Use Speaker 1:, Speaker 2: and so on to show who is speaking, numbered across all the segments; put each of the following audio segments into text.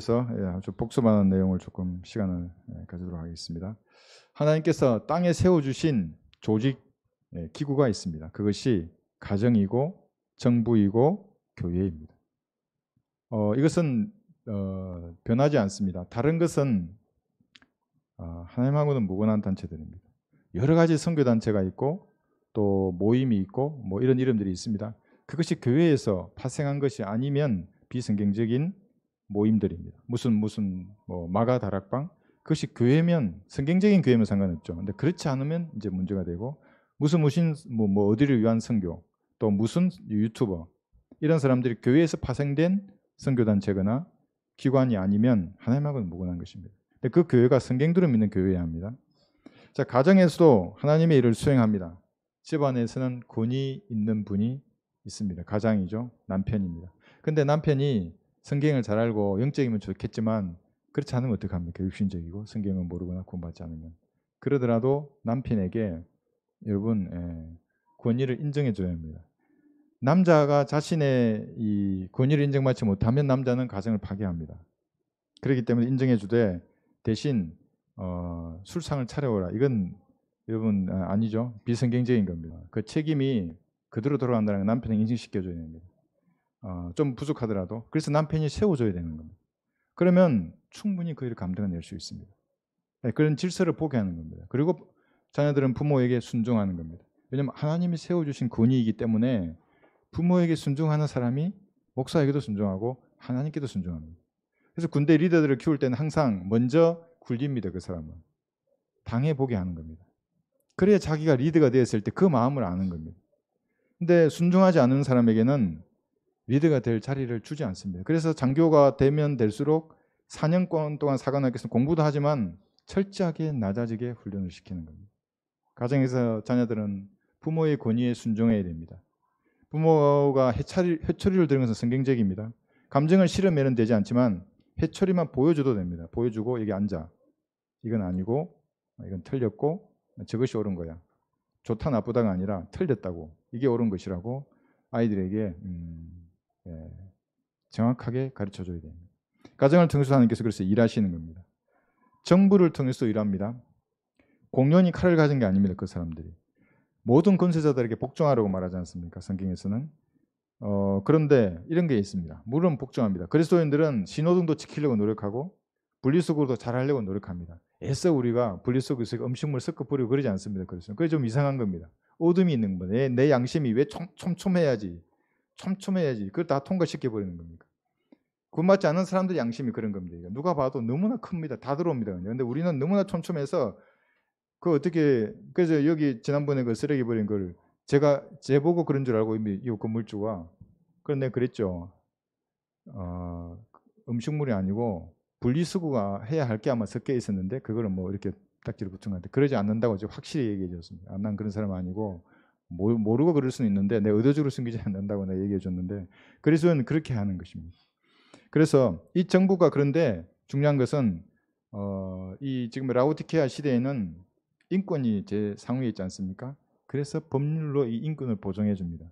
Speaker 1: 앞에서 아주 복습하는 내용을 조금 시간을 가지도록 하겠습니다. 하나님께서 땅에 세워주신 조직 기구가 있습니다. 그것이 가정이고 정부이고 교회입니다. 이것은 변하지 않습니다. 다른 것은 하나님하고는 무관한 단체들입니다. 여러 가지 선교 단체가 있고 또 모임이 있고 뭐 이런 이름들이 있습니다. 그것이 교회에서 파생한 것이 아니면 비성경적인 모임들입니다. 무슨 뭐 마가 다락방 그것이 교회면 성경적인 교회면 상관없죠. 근데 그렇지 않으면 이제 문제가 되고 무슨 뭐 어디를 위한 선교 또 무슨 유튜버 이런 사람들이 교회에서 파생된 선교 단체거나 기관이 아니면 하나님하고는 무관한 것입니다. 근데 그 교회가 성경대로 믿는 교회여야 합니다. 자, 가정에서도 하나님의 일을 수행합니다. 집안에서는 권위 있는 분이 있습니다. 가장이죠. 남편입니다. 근데 남편이 성경을 잘 알고 영적이면 좋겠지만 그렇지 않으면 어떡합니까? 육신적이고 성경을 모르거나 공부하지 않으면. 그러더라도 남편에게 여러분 권위를 인정해 줘야 합니다. 남자가 자신의 이 권위를 인정받지 못하면 남자는 가정을 파괴합니다. 그렇기 때문에 인정해 주되 대신 술상을 차려오라. 이건 여러분 아니죠. 비성경적인 겁니다. 그 책임이 그대로 돌아간다는 건 남편에게 인식시켜줘야 됩니다. 좀 부족하더라도 그래서 남편이 세워줘야 되는 겁니다. 그러면 충분히 그 일을 감당해낼 수 있습니다. 그런 질서를 보게 하는 겁니다. 그리고 자녀들은 부모에게 순종하는 겁니다. 왜냐하면 하나님이 세워주신 권위이기 때문에 부모에게 순종하는 사람이 목사에게도 순종하고 하나님께도 순종합니다. 그래서 군대 리더들을 키울 때는 항상 먼저 굴립니다. 그 사람은. 당해보게 하는 겁니다. 그래야 자기가 리더가 되었을 때 그 마음을 아는 겁니다. 근데 순종하지 않는 사람에게는 리더가 될 자리를 주지 않습니다. 그래서 장교가 되면 될수록 4년권 동안 사관학교에서 공부도 하지만 철저하게 낮아지게 훈련을 시키는 겁니다. 가정에서 자녀들은 부모의 권위에 순종해야 됩니다. 부모가 회초리를 드는 것은 성경적입니다. 감정을 실으면 되지 않지만 회초리만 보여줘도 됩니다. 보여주고 여기 앉아. 이건 아니고 이건 틀렸고 저것이 옳은 거야. 좋다 나쁘다가 아니라 틀렸다고. 이게 옳은 것이라고 아이들에게 정확하게 가르쳐줘야 됩니다. 가정을 통해서 하나님께서 그래서 일하시는 겁니다. 정부를 통해서 일합니다. 공연히 칼을 가진 게 아닙니다. 그 사람들이. 모든 권세자들에게 복종하라고 말하지 않습니까? 성경에서는. 그런데 이런 게 있습니다. 물론 복종합니다. 그리스도인들은 신호등도 지키려고 노력하고 분리수거도 잘하려고 노력합니다. 애써 우리가 분리수거에서 음식물 섞어 버리고 그러지 않습니다. 그게 좀 이상한 겁니다. 어둠이 있는 겁니다. 내 양심이 왜 촘촘해야지. 그걸 다 통과시켜 버리는 겁니까? 구원받지 않은 사람들 양심이 그런 겁니다. 누가 봐도 너무나 큽니다. 다 들어옵니다. 그런데 우리는 너무나 촘촘해서 그래서 여기 지난번에 그 쓰레기 버린 걸 제가 제보고 그런 줄 알고 이미 이 건물주가 그런데 그랬죠. 음식물이 아니고 분리수거가 해야 할 게 아마 섞여 있었는데 그거를 뭐 이렇게 딱지를 붙은 건데 그러지 않는다고 확실히 얘기해 줬습니다. 난 그런 사람 아니고 모르고 그럴 수는 있는데 내 의도적으로 숨기지 않는다고 내가 얘기해 줬는데 그리스도는 그렇게 하는 것입니다. 그래서 이 정부가 그런데 중요한 것은 이 지금 라오디케아 시대에는 인권이 제 상위에 있지 않습니까? 그래서 법률로 이 인권을 보장해 줍니다.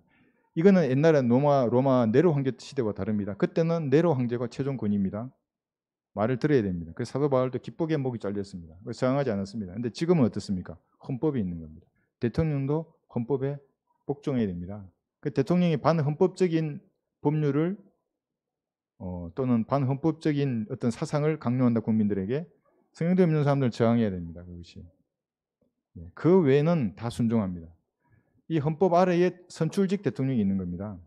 Speaker 1: 이거는 옛날에 로마 네로 황제 시대와 다릅니다. 그때는 네로 황제가 최종 권위입니다. 말을 들어야 됩니다. 그래서 사도 바울도 기쁘게 목이 잘렸습니다. 저항하지 않았습니다. 근데 지금은 어떻습니까? 헌법이 있는 겁니다. 대통령도 헌법에 복종해야 됩니다. 그 대통령이 반헌법적인 법률을 또는 반헌법적인 어떤 사상을 강요한다 국민들에게 성경도 없는 사람들은 저항해야 됩니다. 그것이. 그 외에는 다 순종합니다. 이 헌법 아래에 선출직 대통령이 있는 겁니다.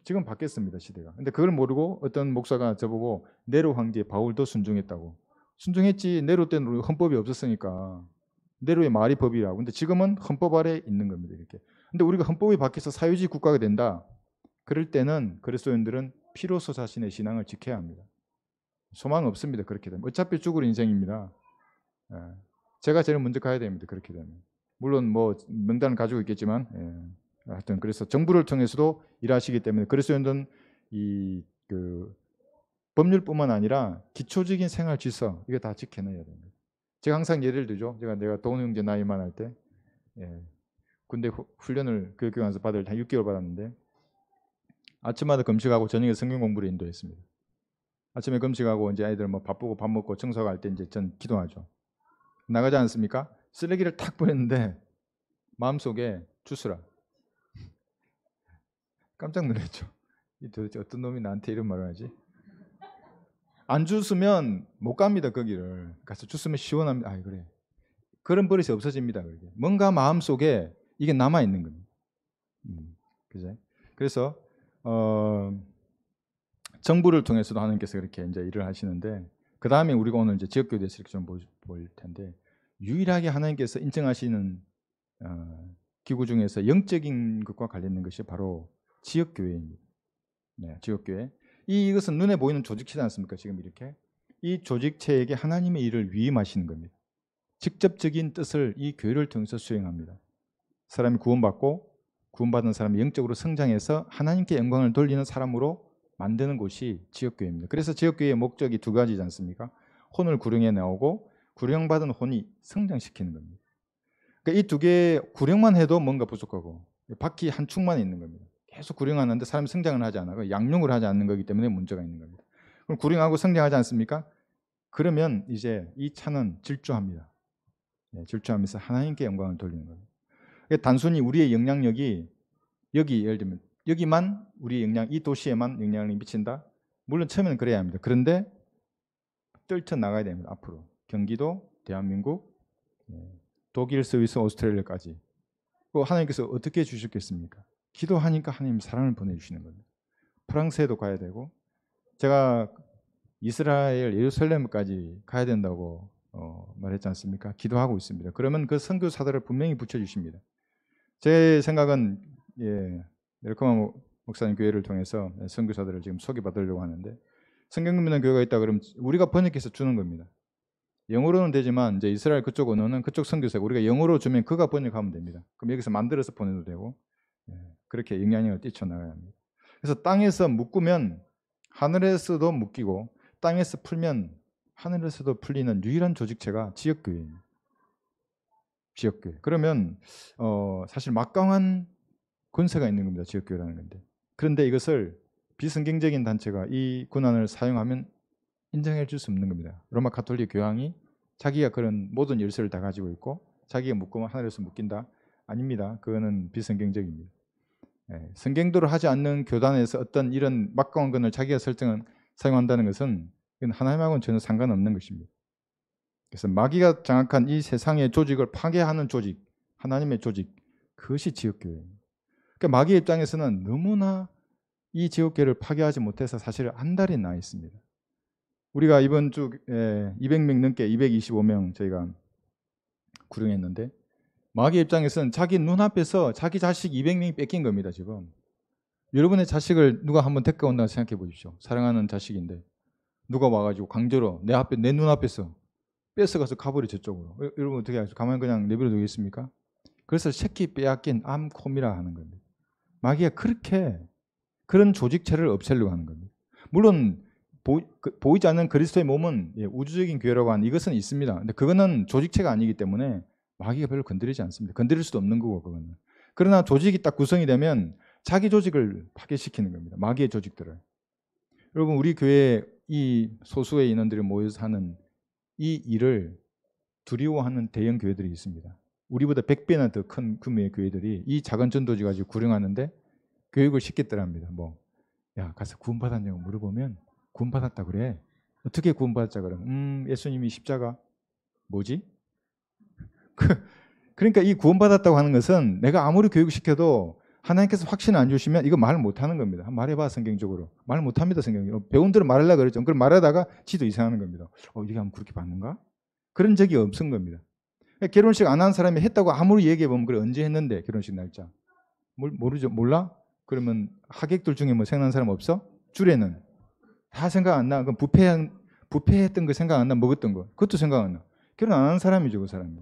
Speaker 1: 지금 바뀌었습니다. 시대가. 근데 그걸 모르고 어떤 목사가 저보고 네로 황제 바울도 순종했다고. 순종했지. 네로 때는 헌법이 없었으니까. 네로의 말이 법이라고. 근데 지금은 헌법 아래에 있는 겁니다. 이렇게. 근데 우리가 헌법이 바뀌어서 사회주의 국가가 된다. 그럴 때는 그리스도인들은 피로서 자신의 신앙을 지켜야 합니다. 소망 없습니다. 그렇게 되면. 어차피 죽을 인생입니다. 제가 제일 먼저 가야 됩니다. 그렇게 되면. 물론 뭐 명단을 가지고 있겠지만 하여튼 그래서 정부를 통해서도 일하시기 때문에 그리스도인들은 그 법률뿐만 아니라 기초적인 생활 질서 이거 다 지켜내야 됩니다. 제가 항상 예를 들죠. 내가 도훈 형제 나이만 할 때 군대 훈련을 교육기관에서 받을 한 6개월 받았는데 아침마다 금식하고 저녁에 성경 공부를 인도했습니다. 아침에 금식하고 이제 아이들 뭐 바쁘고 밥 먹고 청소할 때 이제 전 기도하죠. 나가지 않습니까? 쓰레기를 탁 버렸는데 마음속에 주스라. 깜짝 놀랐죠. 이 도대체 어떤 놈이 나한테 이런 말을 하지? 안 주스면 못 갑니다. 거기를 가서 주스면 시원합니다. 아 그래. 그런 버릇이 없어집니다. 그게. 뭔가 마음속에 이게 남아 있는 겁니다. 그죠? 그래서 정부를 통해서도 하나님께서 그렇게 이제 일을 하시는데 그 다음에 우리가 오늘 이제 지역교회에 대해서 이렇게 좀 볼 텐데 유일하게 하나님께서 인정하시는 기구 중에서 영적인 것과 관련된 것이 바로 지역교회입니다. 네, 지역교회. 이것은 눈에 보이는 조직체지 않습니까? 지금 이렇게 이 조직체에게 하나님의 일을 위임하시는 겁니다. 직접적인 뜻을 이 교회를 통해서 수행합니다. 사람이 구원받고 구원받은 사람이 영적으로 성장해서 하나님께 영광을 돌리는 사람으로 만드는 곳이 지역교회입니다. 그래서 지역교회의 목적이 두 가지지 않습니까? 혼을 구령해 나오고 구령받은 혼이 성장시키는 겁니다. 그러니까 이 두 개 구령만 해도 뭔가 부족하고 바퀴 한 축만 있는 겁니다. 계속 구령하는데 사람이 성장을 하지 않아요. 양육을 하지 않는 거기 때문에 문제가 있는 겁니다. 그럼 구령하고 성장하지 않습니까? 그러면 이제 이 차는 질주합니다. 질주하면서 하나님께 영광을 돌리는 겁니다. 단순히 우리의 영향력이 여기 예를 들면 여기만 우리의 영향, 이 도시에만 영향을 미친다. 물론 처음에는 그래야 합니다. 그런데 떨쳐 나가야 됩니다. 앞으로 경기도, 대한민국, 독일, 스위스, 오스트레일리아까지. 하나님께서 어떻게 주셨겠습니까? 기도하니까 하나님 사랑을 보내주시는 겁니다. 프랑스에도 가야 되고 제가 이스라엘 예루살렘까지 가야 된다고 말했지 않습니까? 기도하고 있습니다. 그러면 그 선교사들을 분명히 붙여주십니다. 제 생각은 멜코마 목사님 교회를 통해서 선교사들을 지금 소개받으려고 하는데 성경 믿는 교회가 있다 그러면 우리가 번역해서 주는 겁니다. 영어로는 되지만 이제 이스라엘 그쪽 언어는 그쪽 선교사가 우리가 영어로 주면 그가 번역하면 됩니다. 그럼 여기서 만들어서 보내도 되고 그렇게 영향력을 뛰쳐나가야 합니다. 그래서 땅에서 묶으면 하늘에서도 묶이고 땅에서 풀면 하늘에서도 풀리는 유일한 조직체가 지역교회입니다. 지역교회. 그러면 사실 막강한 권세가 있는 겁니다. 지역교회라는 건데. 그런데 이것을 비성경적인 단체가 이 권한을 사용하면 인정해 줄 수 없는 겁니다. 로마 가톨릭 교황이 자기가 그런 모든 열쇠를 다 가지고 있고 자기가 묶으면 하늘에서 묶인다? 아닙니다. 그거는 비성경적입니다. 성경대로 하지 않는 교단에서 어떤 이런 막강한 권을 자기가 사용한다는 것은 이건 하나님하고는 전혀 상관없는 것입니다. 그래서 마귀가 장악한 이 세상의 조직을 파괴하는 조직, 하나님의 조직, 그것이 지역교회입니다. 그러니까 마귀 입장에서는 너무나 이 지역교회를 파괴하지 못해서 사실 한 달이 나 있습니다. 우리가 이번 주 200명 넘게 225명 저희가 구령했는데 마귀 입장에서는 자기 눈앞에서 자기 자식 200명이 뺏긴 겁니다. 지금 여러분의 자식을 누가 한번 데리고 온다고 생각해 보십시오. 사랑하는 자식인데 누가 와가지고 강제로 내 눈앞에서 뺏어가서 가버려 저쪽으로. 여러분 어떻게 하죠? 가만히 그냥 내버려 두겠습니까? 그래서 새끼 빼앗긴 암콤이라 하는 겁니다. 마귀가 그렇게 그런 조직체를 없애려고 하는 겁니다. 물론 보이지 않는 그리스도의 몸은 우주적인 교회라고 하는 이것은 있습니다. 근데 그거는 조직체가 아니기 때문에 마귀가 별로 건드리지 않습니다. 건드릴 수도 없는 거고 그거는. 그러나 조직이 딱 구성이 되면 자기 조직을 파괴시키는 겁니다. 마귀의 조직들을. 여러분 우리 교회에 이 소수의 인원들이 모여서 하는 이 일을 두려워하는 대형 교회들이 있습니다. 우리보다 100배나 더 큰 규모의 교회들이 이 작은 전도지 가지고 구령하는데 교육을 시켰더랍니다. 야 가서 구원받았냐고 물어보면 구원받았다 그래. 어떻게 구원받았자 그러면 예수님이 십자가 뭐지? 그러니까 이 구원받았다고 하는 것은 내가 아무리 교육시켜도 하나님께서 확신을 안 주시면 이거 말 못하는 겁니다. 한번 말해봐 성경적으로. 말 못합니다 성경적으로. 배운들은 말하려고 그랬죠. 그럼 말하다가 지도 이상하는 겁니다. 이렇게 하면 그렇게 받는가? 그런 적이 없은 겁니다. 결혼식 안 한 사람이 했다고 아무리 얘기해보면 그래 언제 했는데 결혼식 날짜. 모르죠? 몰라? 그러면 하객들 중에 뭐 생각난 사람 없어? 주례는 다 생각 안 나. 그럼 부패했던 거 생각 안 나. 먹었던 거 그것도 생각 안 나. 결혼 안 한 사람이죠 그 사람이.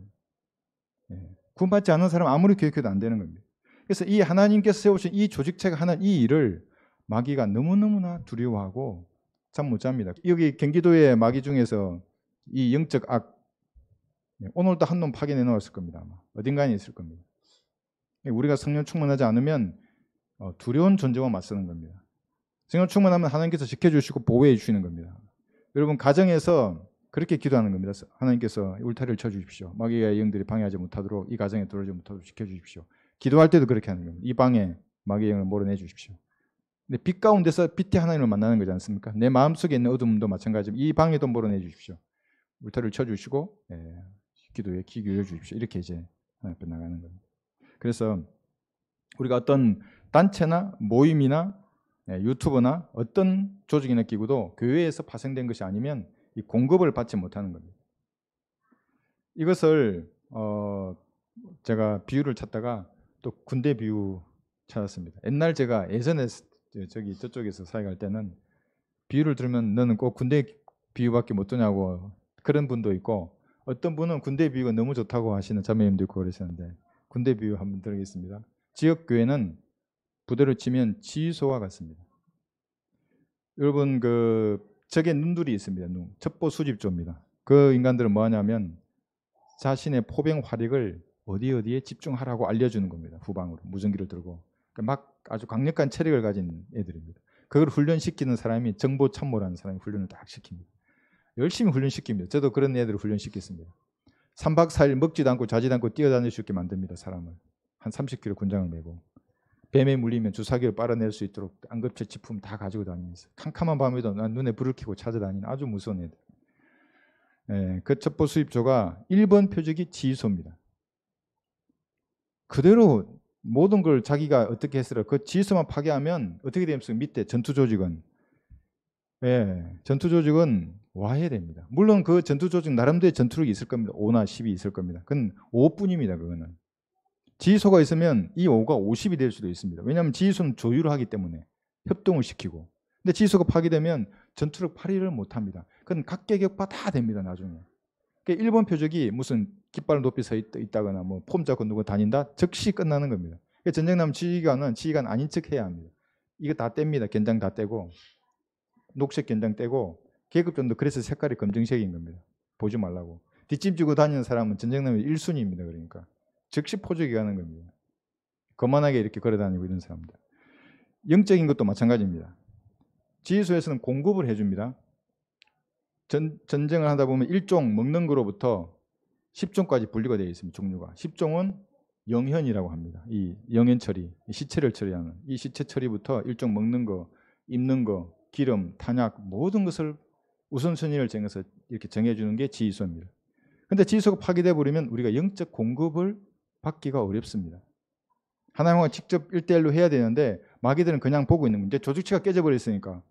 Speaker 1: 구원받지 않은 사람 아무리 교육해도 안 되는 겁니다. 그래서 이 하나님께서 세우신 이 조직체가 하는 이 일을 마귀가 너무너무나 두려워하고 잠 못 잡니다. 여기 경기도의 마귀 중에서 이 영적 악 오늘도 한 놈 파견해 놓았을 겁니다. 아마. 어딘가에 있을 겁니다. 우리가 성령 충만하지 않으면 두려운 존재와 맞서는 겁니다. 성령 충만하면 하나님께서 지켜주시고 보호해 주시는 겁니다. 여러분 가정에서 그렇게 기도하는 겁니다. 하나님께서 울타리를 쳐주십시오. 마귀의 영들이 방해하지 못하도록 이 가정에 들어오지 못하도록 지켜주십시오. 기도할 때도 그렇게 하는 겁니다. 이 방에 마귀의 영을 몰아내 주십시오. 근데 빛 가운데서 빛의 하나님을 만나는 거지 않습니까? 내 마음속에 있는 어둠도 마찬가지입니다. 이 방에도 몰아내 주십시오. 울타리를 쳐주시고 기도에 귀 기울여 주십시오. 이렇게 이제 하나님 앞에 나가는 겁니다. 그래서 우리가 어떤 단체나 모임이나 유튜브나 어떤 조직이나 기구도 교회에서 파생된 것이 아니면 이 공급을 받지 못하는 겁니다. 이것을 제가 비유를 찾다가 또 군대 비유 찾았습니다. 옛날 제가 예전에 저쪽에서 사역할 때는 비유를 들으면 너는 꼭 군대 비유밖에 못 드냐고 그런 분도 있고, 어떤 분은 군대 비유가 너무 좋다고 하시는 자매님도 있고 그러셨는데, 군대 비유 한번 드리겠습니다. 지역 교회는 부대로 치면 지휘소와 같습니다. 여러분 적의 눈들이 있습니다. 첩보 수집조입니다. 그 인간들은 뭐 하냐면 자신의 포병 화력을 어디에 집중하라고 알려주는 겁니다. 후방으로 무전기를 들고. 막 아주 강력한 체력을 가진 애들입니다. 그걸 훈련시키는 사람이 정보 참모라는 사람이 훈련을 딱 시킵니다. 열심히 훈련시킵니다. 저도 그런 애들을 훈련시켰습니다. 3박 4일 먹지도 않고 자지도 않고 뛰어다닐 수 있게 만듭니다. 사람을. 한 30kg 군장을 메고. 뱀에 물리면 주사기를 빨아낼 수 있도록 안급체 지품 다 가지고 다니면서 캄캄한 밤에도 눈에 불을 켜고 찾아다니는 아주 무서운 애들. 그 첩보 수입조가 1번 표적이 지휘소입니다. 그대로 모든 걸 자기가 어떻게 했으라 그 지휘소만 파괴하면 어떻게 됩니까? 밑에 전투조직은 전투조직은 와해야 됩니다. 물론 그 전투조직 나름대로의 전투력이 있을 겁니다. 5나 10이 있을 겁니다. 그건 5뿐입니다. 그거는. 지휘소가 있으면 이 5가 50이 될 수도 있습니다. 왜냐하면 지휘소는 조율을 하기 때문에 협동을 시키고. 근데 지휘소가 파괴되면 전투력 발휘를 못합니다. 그건 각계격파 다 됩니다. 나중에. 그러니까 일본 표적이 무슨 깃발을 높이 서 있다거나 뭐 폼 잡고 누구 다닌다? 즉시 끝나는 겁니다. 그러니까 전쟁 나면 지휘관 아닌 척 해야 합니다. 이거 다 뗍니다. 견장 다 떼고 녹색 견장 떼고 계급전도 그래서 색깔이 검정색인 겁니다. 보지 말라고. 뒷짐지고 다니는 사람은 전쟁 나면 1순위입니다. 그러니까. 즉시 포적이 가는 겁니다. 거만하게 이렇게 걸어다니고 이런 사람들. 영적인 것도 마찬가지입니다. 지휘소에서는 공급을 해줍니다. 전쟁을 하다 보면 1종 먹는 거로부터 10종까지 분리가 되어 있습니다. 종류가. 10종은 영현이라고 합니다. 이 영현 처리, 시체를 처리하는 이 시체 처리부터 1종 먹는 거, 입는 거, 기름, 탄약 모든 것을 우선순위를 정해서 이렇게 정해주는 게 지휘소입니다. 그런데 지휘소가 파괴돼 버리면 우리가 영적 공급을 받기가 어렵습니다. 하나님과 직접 1대1로 해야 되는데 마귀들은 그냥 보고 있는 문제. 조직체가 깨져버렸으니까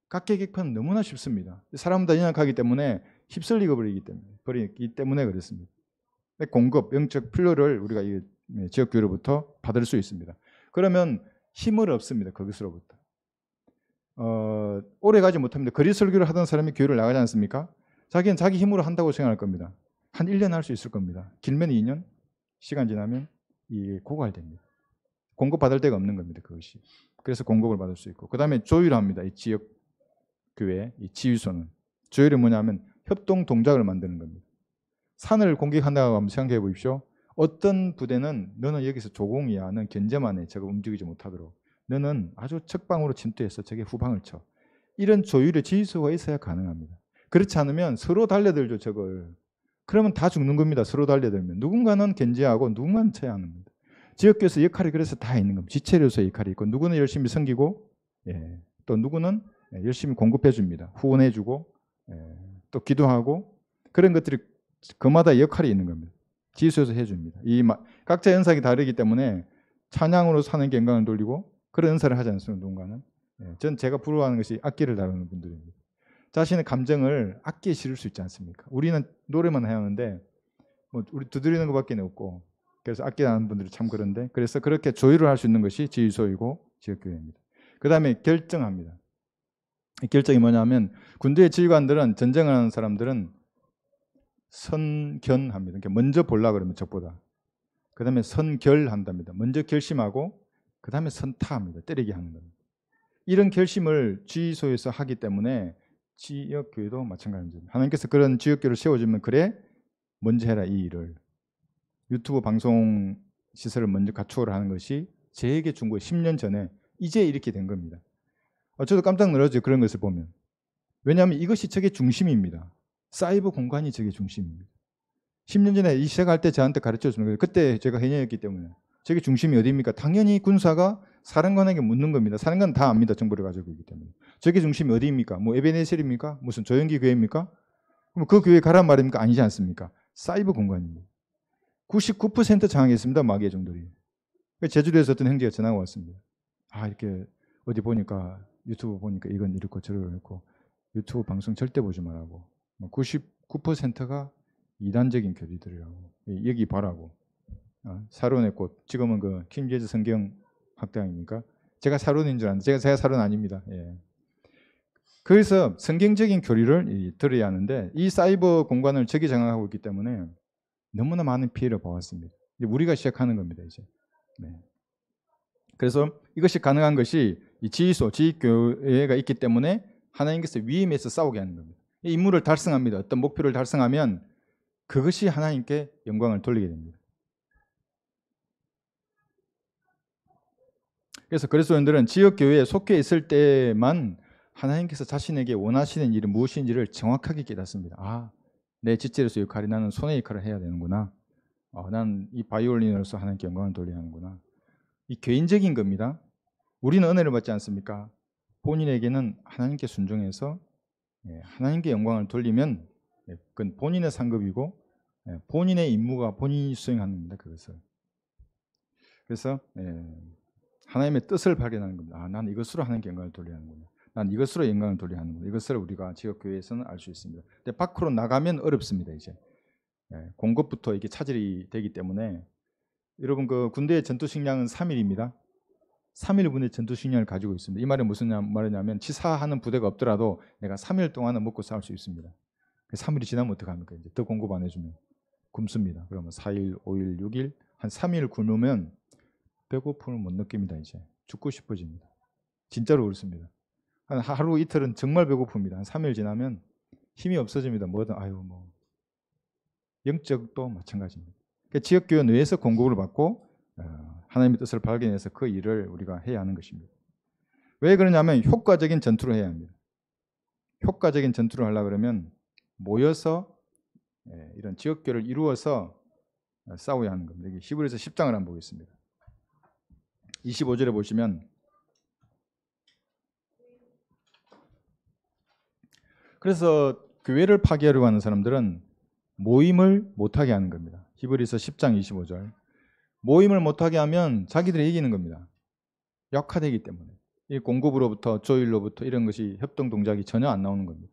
Speaker 1: 각계격파는 너무나 쉽습니다. 사람은 다 연약하기 때문에 휩쓸리고 버리기 때문에 그렇습니다. 공급, 영적 필요를 우리가 이 지역교회로부터 받을 수 있습니다. 그러면 힘을 얻습니다. 거기서로부터. 오래 가지 못합니다. 거리 설교를 하던 사람이 교회를 나가지 않습니까? 자기는 자기 힘으로 한다고 생각할 겁니다. 한 1년 할 수 있을 겁니다. 길면 2년, 시간 지나면 이게 고갈됩니다. 공급받을 데가 없는 겁니다. 그것이. 그래서 공급을 받을 수 있고. 그 다음에 조율을 합니다. 이 지역교회, 이 지휘소는. 조율이 뭐냐면 협동 동작을 만드는 겁니다. 산을 공격한다고 한번 생각해 보십시오. 어떤 부대는 너는 여기서 조공이야. 넌 견제만 해. 저거 움직이지 못하도록. 너는 아주 측방으로 침투해서 저게 후방을 쳐. 이런 조율의 지휘소가 있어야 가능합니다. 그렇지 않으면 서로 달려들죠. 저걸. 그러면 다 죽는 겁니다. 서로 달려들면. 누군가는 견제하고 누군가는 쳐야 하는 겁니다. 지역교회에서 역할이 그래서 다 있는 겁니다. 지체로서의 역할이 있고 누구는 열심히 섬기고 또 누구는 열심히 공급해 줍니다. 후원해 주고 또 기도하고 그런 것들이 그마다 역할이 있는 겁니다. 지휘소에서 해줍니다. 각자 연상이 다르기 때문에 찬양으로 사는 건강을 돌리고 그런 은사를 하지 않습니다. 누군가는. 전 제가 부러워하는 것이 악기를 다루는 분들입니다. 자신의 감정을 악기에 실을 수 있지 않습니까? 우리는 노래만 해야 하는데 뭐 우리 두드리는 것밖에 없고 그래서 악기 하는 분들이 참 그런데 그래서 그렇게 조율을 할 수 있는 것이 지휘소이고 지역교회입니다. 그 다음에 결정합니다. 이 결정이 뭐냐면 군대의 지휘관들은 전쟁을 하는 사람들은 선견합니다. 그러니까 먼저 보려고 그러면 적보다. 그 다음에 선결한답니다. 먼저 결심하고 그 다음에 선타합니다. 때리게 하는 겁니다. 이런 결심을 지휘소에서 하기 때문에 지역교회도 마찬가지입니다. 하나님께서 그런 지역교회를 세워주면 그래 먼저 해라 이 일을. 유튜브 방송 시설을 먼저 갖추어라 하는 것이 제에게 준 거예요. 10년 전에. 이제 이렇게 된 겁니다. 저도 깜짝 놀랐죠. 그런 것을 보면. 왜냐하면 이것이 저게 중심입니다. 사이버 공간이 저게 중심입니다. 10년 전에 이 시작할 때 저한테 가르쳐줬습니다. 그때 제가 해녀였기 때문에. 저게 중심이 어디입니까? 당연히 군사가 사령관에게 묻는 겁니다. 사령관은 다 압니다. 정보를 가지고 있기 때문에. 저게 중심이 어디입니까? 뭐 에베네셀입니까? 무슨 조영기 교회입니까? 그럼 그 교회 가란 말입니까? 아니지 않습니까? 사이버 공간입니다. 99% 장악했습니다. 마귀의 종들이. 제주도에서 어떤 형제가 전화가 왔습니다. 이렇게 어디 보니까 유튜브 보니까 이건 이렇고 저렇고 유튜브 방송 절대 보지 말라고. 99%가 이단적인 교리들이라고. 여기 봐라고. 사론의 꽃. 지금은 그 킹제즈 성경 학당입니까? 제가 사론인 줄 아는데 제가 사론 아닙니다. 예. 그래서 성경적인 교리를 들어야 하는데 이 사이버 공간을 적이 장악하고 있기 때문에 너무나 많은 피해를 봐왔습니다. 우리가 시작하는 겁니다. 이제. 네. 그래서 이것이 가능한 것이 이 지휘소, 지휘교회가 있기 때문에 하나님께서 위임해서 싸우게 하는 겁니다. 이 임무를 달성합니다. 어떤 목표를 달성하면 그것이 하나님께 영광을 돌리게 됩니다. 그래서 그리스도인들은 지역교회에 속해 있을 때만 하나님께서 자신에게 원하시는 일이 무엇인지를 정확하게 깨닫습니다. 내 지체로서 역할이 나는 손의 역할을 해야 되는구나. 난 이 바이올린으로서 하나님께 영광을 돌려야 하는구나. 이 개인적인 겁니다. 우리는 은혜를 받지 않습니까? 본인에게는 하나님께 순종해서 하나님께 영광을 돌리면 그건 본인의 상급이고 본인의 임무가 본인이 수행하는 겁니다. 그것을. 그래서 하나님의 뜻을 발견하는 겁니다. 난 이것으로 하나님께 영광을 돌려야 하는구나. 난 이것으로 영광을 돌려야 하는구나. 이것을 우리가 지역교회에서는 알 수 있습니다. 근데 밖으로 나가면 어렵습니다. 이제 공급부터 이게 차질이 되기 때문에 여러분 그 군대의 전투 식량은 3일입니다. 3일분의 전투 식량을 가지고 있습니다. 이 말이 무슨 말이냐면 치사하는 부대가 없더라도 내가 3일 동안은 먹고 싸울 수 있습니다. 3일이 지나면 어떡합니까? 이제 더 공급 안 해주면 굶습니다. 그러면 4일, 5일, 6일 한 3일 굶으면 배고픔을 못 느낍니다. 이제 죽고 싶어집니다. 진짜로 그렇습니다. 한 하루 이틀은 정말 배고픕니다. 한 3일 지나면 힘이 없어집니다. 뭐든 영적도 마찬가지입니다. 그러니까 지역교회 내에서 공급을 받고 하나님의 뜻을 발견해서 그 일을 우리가 해야 하는 것입니다. 왜 그러냐면 효과적인 전투를 해야 합니다. 효과적인 전투를 하려고 그러면 모여서 이런 지역교회를 이루어서 싸워야 하는 겁니다. 여기 히브리서 10장을 한번 보겠습니다. 25절에 보시면 그래서 교회를 파괴하려고 하는 사람들은 모임을 못하게 하는 겁니다. 히브리서 10장 25절. 모임을 못하게 하면 자기들이 이기는 겁니다. 약화되기 때문에. 이 공급으로부터 조율로부터 이런 것이 협동 동작이 전혀 안 나오는 겁니다.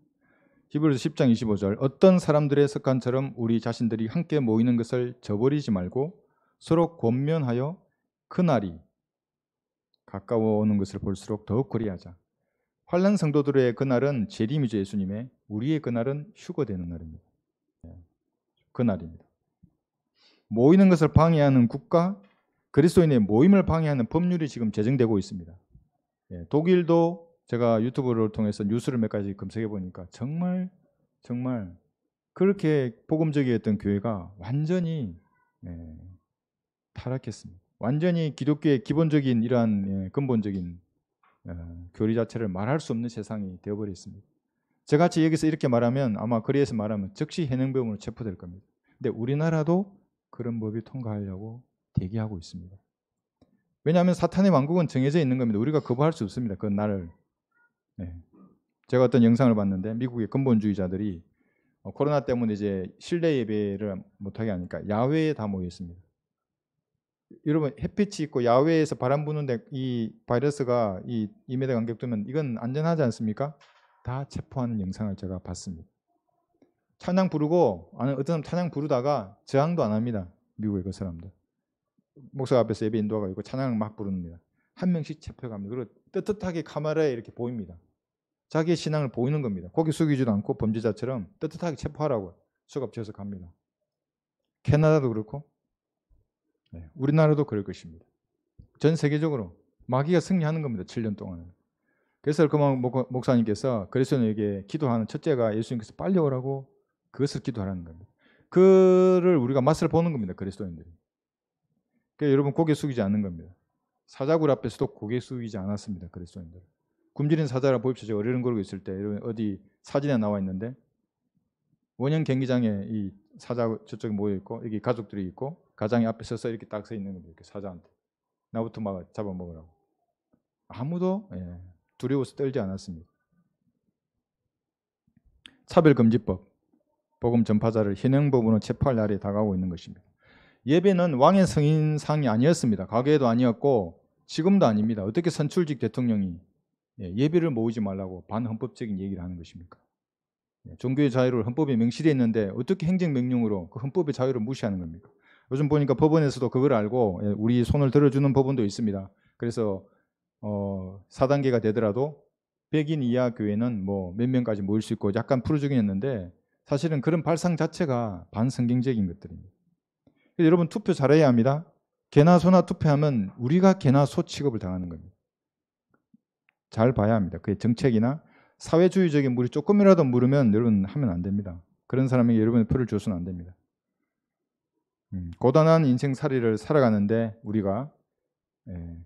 Speaker 1: 히브리서 10장 25절. 어떤 사람들의 습관처럼 우리 자신들이 함께 모이는 것을 저버리지 말고 서로 권면하여 그날이 가까워 오는 것을 볼수록 더욱 그리하자. 환난 성도들의 그날은 재림이죠. 예수님의. 우리의 그날은 휴거되는 날입니다. 그날입니다. 모이는 것을 방해하는 국가, 그리스도인의 모임을 방해하는 법률이 지금 제정되고 있습니다. 독일도 제가 유튜브를 통해서 뉴스를 몇 가지 검색해 보니까 정말 그렇게 복음적이었던 교회가 완전히 타락했습니다. 완전히 기독교의 기본적인 이러한 근본적인 교리 자체를 말할 수 없는 세상이 되어버렸습니다. 저같이 여기서 이렇게 말하면 아마 거리에서 말하면 즉시 현행범으로 체포될 겁니다. 근데 우리나라도 그런 법이 통과하려고 대기하고 있습니다. 왜냐하면 사탄의 왕국은 정해져 있는 겁니다. 우리가 거부할 수 없습니다. 그 날을. 제가 어떤 영상을 봤는데 미국의 근본주의자들이 코로나 때문에 이제 실내 예배를 못하게 하니까 야외에 다 모여 있습니다. 여러분 햇빛이 있고 야외에서 바람 부는데 이 바이러스가 이 2m 간격 두면 이건 안전하지 않습니까? 다 체포하는 영상을 제가 봤습니다. 찬양 부르고 어떤 사람 찬양 부르다가 저항도 안 합니다. 미국의 그 사람들. 목사 앞에서 예배 인도하고 있고 찬양을 막 부릅니다. 한 명씩 체포해 갑니다. 그리고 떳떳하게 카메라에 이렇게 보입니다. 자기의 신앙을 보이는 겁니다. 고개 숙이지도 않고 범죄자처럼 떳떳하게 체포하라고 수갑지어서 갑니다. 캐나다도 그렇고 우리나라도 그럴 것입니다. 전 세계적으로 마귀가 승리하는 겁니다. 7년 동안. 그래서 그 목사님께서 그리스도인에게 기도하는 첫째가 예수님께서 빨리 오라고 그것을 기도하라는 겁니다. 그를 우리가 맛을 보는 겁니다. 그리스도인들이. 그러니까 여러분 고개 숙이지 않는 겁니다. 사자굴 앞에서도 고개 숙이지 않았습니다. 그리스도인들. 굶주린 사자라 보십시오. 제가 어리렁거리고 있을 때 어디 사진에 나와 있는데 원형 경기장에 이 사자 저쪽에 모여 있고 여기 가족들이 있고 가장이 앞에 서서 이렇게 딱 서 있는 겁니다. 이렇게 사자한테 나부터 막 잡아먹으라고. 아무도 두려워서 떨지 않았습니다. 차별금지법, 복음 전파자를 현행법으로 체포할 날이 다가오고 있는 것입니다. 예배는 왕의 성인상이 아니었습니다. 과거에도 아니었고 지금도 아닙니다. 어떻게 선출직 대통령이 예배를 모으지 말라고 반헌법적인 얘기를 하는 것입니까? 종교의 자유를 헌법에 명시되어 있는데 어떻게 행정명령으로 그 헌법의 자유를 무시하는 겁니까? 요즘 보니까 법원에서도 그걸 알고 우리 손을 들어주는 법원도 있습니다. 그래서 4단계가 되더라도 100인 이하 교회는 뭐 몇 명까지 모일 수 있고 약간 풀어주긴 했는데 사실은 그런 발상 자체가 반성경적인 것들입니다. 여러분 투표 잘해야 합니다. 개나 소나 투표하면 우리가 개나 소 취급을 당하는 겁니다. 잘 봐야 합니다. 그게 정책이나 사회주의적인 물이 조금이라도 물으면 여러분 하면 안 됩니다. 그런 사람에게 여러분의 표를 줘서는 안 됩니다. 고단한 인생살이를 살아가는데 우리가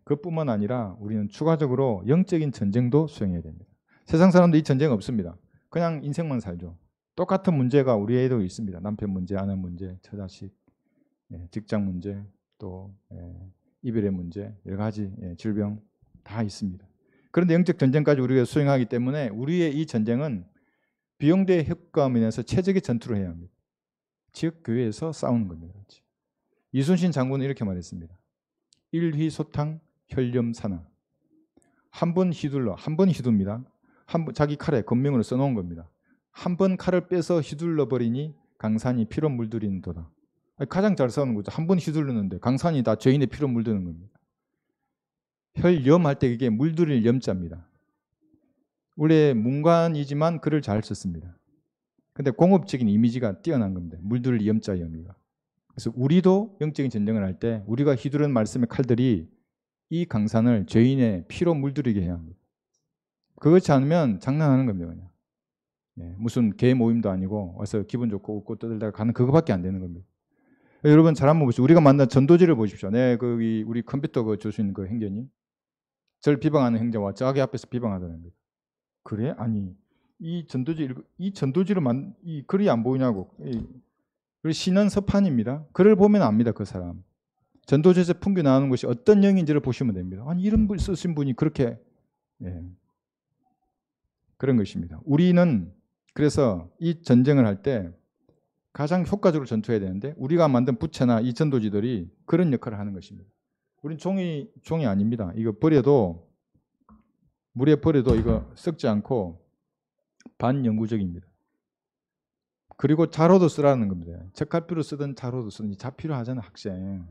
Speaker 1: 그뿐만 아니라 우리는 추가적으로 영적인 전쟁도 수행해야 됩니다. 세상 사람도 이 전쟁 없습니다. 그냥 인생만 살죠. 똑같은 문제가 우리에도 있습니다. 남편 문제, 아내 문제, 처자식, 직장 문제, 또 이별의 문제, 여러 가지 질병 다 있습니다. 그런데 영적 전쟁까지 우리가 수행하기 때문에 우리의 이 전쟁은 비용대 효과로 인해서 최적의 전투를 해야 합니다. 즉 교회에서 싸우는 겁니다. 이순신 장군은 이렇게 말했습니다. 일휘소탕 혈렴사나. 한 번 휘둘러, 한 번 휘둡니다. 자기 칼에 권명으로 써놓은 겁니다. 한 번 칼을 빼서 휘둘러 버리니 강산이 피로 물들이는도다. 가장 잘 싸우는 거죠. 한 번 휘둘르는데 강산이 다 죄인의 피로 물드는 겁니다. 혈염할 때 이게 물들일 염자입니다. 원래 문관이지만 글을 잘 썼습니다. 근데 공업적인 이미지가 뛰어난 겁니다. 물들일 염자의 의미가. 그래서 우리도 영적인 전쟁을 할 때 우리가 휘두른 말씀의 칼들이 이 강산을 죄인의 피로 물들이게 해야 합니다. 그렇지 않으면 장난하는 겁니다. 그냥. 무슨 개 모임도 아니고 와서 기분 좋고 웃고 떠들다가 가는 그거밖에 안 되는 겁니다. 여러분 잘 한번 보십시오. 우리가 만난 전도지를 보십시오. 우리 컴퓨터 줄 수 있는 그 행견이 저를 비방하는 행자와 저기 앞에서 비방하다는 거예요. 그래? 아니 이 전도지를 이 글이 안 보이냐고. 신은 서판입니다. 글을 보면 압니다. 그 사람. 전도지에서 풍겨 나오는 것이 어떤 영인지를 보시면 됩니다. 아니 이런 분 쓰신 분이 그렇게 그런 것입니다. 우리는 그래서 이 전쟁을 할 때 가장 효과적으로 전투해야 되는데 우리가 만든 부채나 이 전도지들이 그런 역할을 하는 것입니다. 우린 종이 아닙니다. 이거 버려도 물에 버려도 이거 썩지 않고 반영구적입니다. 그리고 자로도 쓰라는 겁니다. 책갈피로 쓰든 자로도 쓰든 자필로 하잖아요. 학생.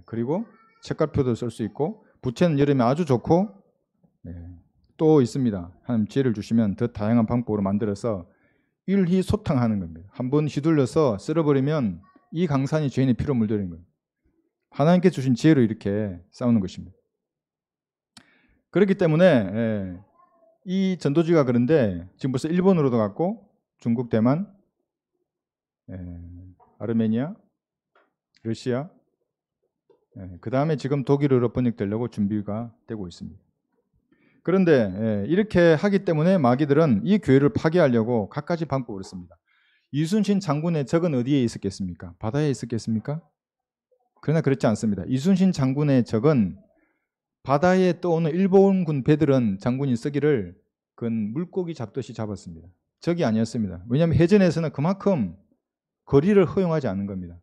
Speaker 1: 그리고 책갈피도 쓸 수 있고 부채는 여름에 아주 좋고 또 있습니다. 하나님 지혜를 주시면 더 다양한 방법으로 만들어서 일휘소탕하는 겁니다. 한번 휘둘러서 쓸어버리면 이 강산이 죄인의 피로 물들이는 거예요. 하나님께 주신 지혜로 이렇게 싸우는 것입니다. 그렇기 때문에 이 전도지가 그런데 지금 벌써 일본으로도 갔고 중국, 대만, 아르메니아, 러시아, 그 다음에 지금 독일어로 번역되려고 준비가 되고 있습니다. 그런데 이렇게 하기 때문에 마귀들은 이 교회를 파괴하려고 갖가지 방법을 씁니다. 이순신 장군의 적은 어디에 있었겠습니까? 바다에 있었겠습니까? 그러나 그렇지 않습니다. 이순신 장군의 적은 바다에 떠오는 일본군 배들은 장군이 쓰기를 그건 물고기 잡듯이 잡았습니다. 적이 아니었습니다. 왜냐하면 해전에서는 그만큼 거리를 허용하지 않는 겁니다.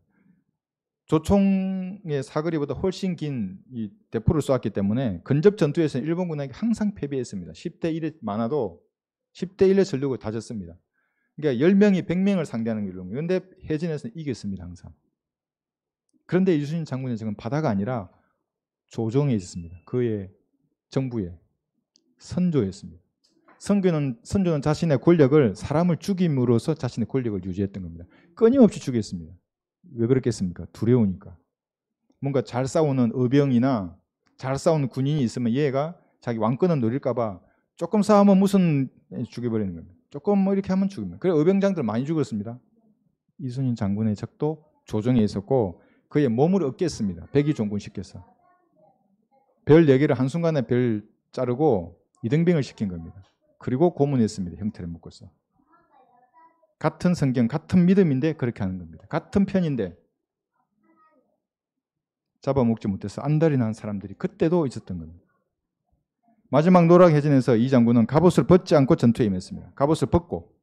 Speaker 1: 조총의 사거리보다 훨씬 긴 이 대포를 쏘았기 때문에 근접 전투에서는 일본군에게 항상 패배했습니다. 10대 1에 많아도 10대 1의 전력을 다졌습니다. 그러니까 10명이 100명을 상대하는 거예요. 그런데 해전에서는 이겼습니다. 항상. 그런데 이순신 장군의 적은 바다가 아니라 조정에 있었습니다. 그의 정부에 선조였습니다. 선조는 자신의 권력을 사람을 죽임으로써 자신의 권력을 유지했던 겁니다. 끊임없이 죽였습니다. 왜 그렇겠습니까? 두려우니까. 뭔가 잘 싸우는 의병이나 잘 싸우는 군인이 있으면 얘가 자기 왕권을 노릴까 봐 조금 싸우면 무슨 죽여버리는 겁니다. 조금 뭐 이렇게 하면 죽입니다. 그래 의병장들 많이 죽었습니다. 이순신 장군의 적도 조정에 있었고 그의 몸을 얻겠습니다. 백의종군 시켜서. 별 4개를 한순간에 별 자르고 이등병을 시킨 겁니다. 그리고 고문했습니다. 형태를 묶어서. 같은 성경, 같은 믿음인데 그렇게 하는 겁니다. 같은 편인데 잡아먹지 못해서 안달이 난 사람들이 그때도 있었던 겁니다. 마지막 노락해진에서 이 장군은 갑옷을 벗지 않고 전투에 임했습니다. 갑옷을 벗고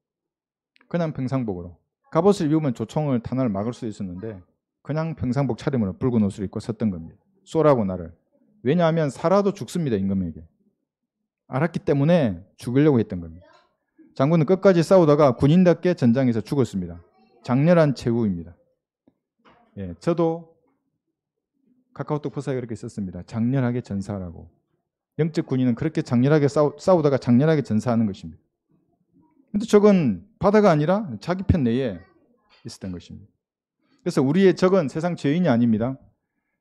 Speaker 1: 그냥 평상복으로. 갑옷을 입으면 조총을 탄환을 막을 수 있었는데 그냥 평상복 차림으로 붉은 옷을 입고 섰던 겁니다. 쏘라고 나를. 왜냐하면 살아도 죽습니다. 임금에게. 알았기 때문에 죽으려고 했던 겁니다. 장군은 끝까지 싸우다가 군인답게 전장에서 죽었습니다. 장렬한 최후입니다. 예, 저도 카카오톡 포사에 그렇게 썼습니다. 장렬하게 전사하라고. 영적 군인은 그렇게 장렬하게 싸우다가 장렬하게 전사하는 것입니다. 근데 저건 바다가 아니라 자기 편 내에 있었던 것입니다. 그래서 우리의 적은 세상 죄인이 아닙니다.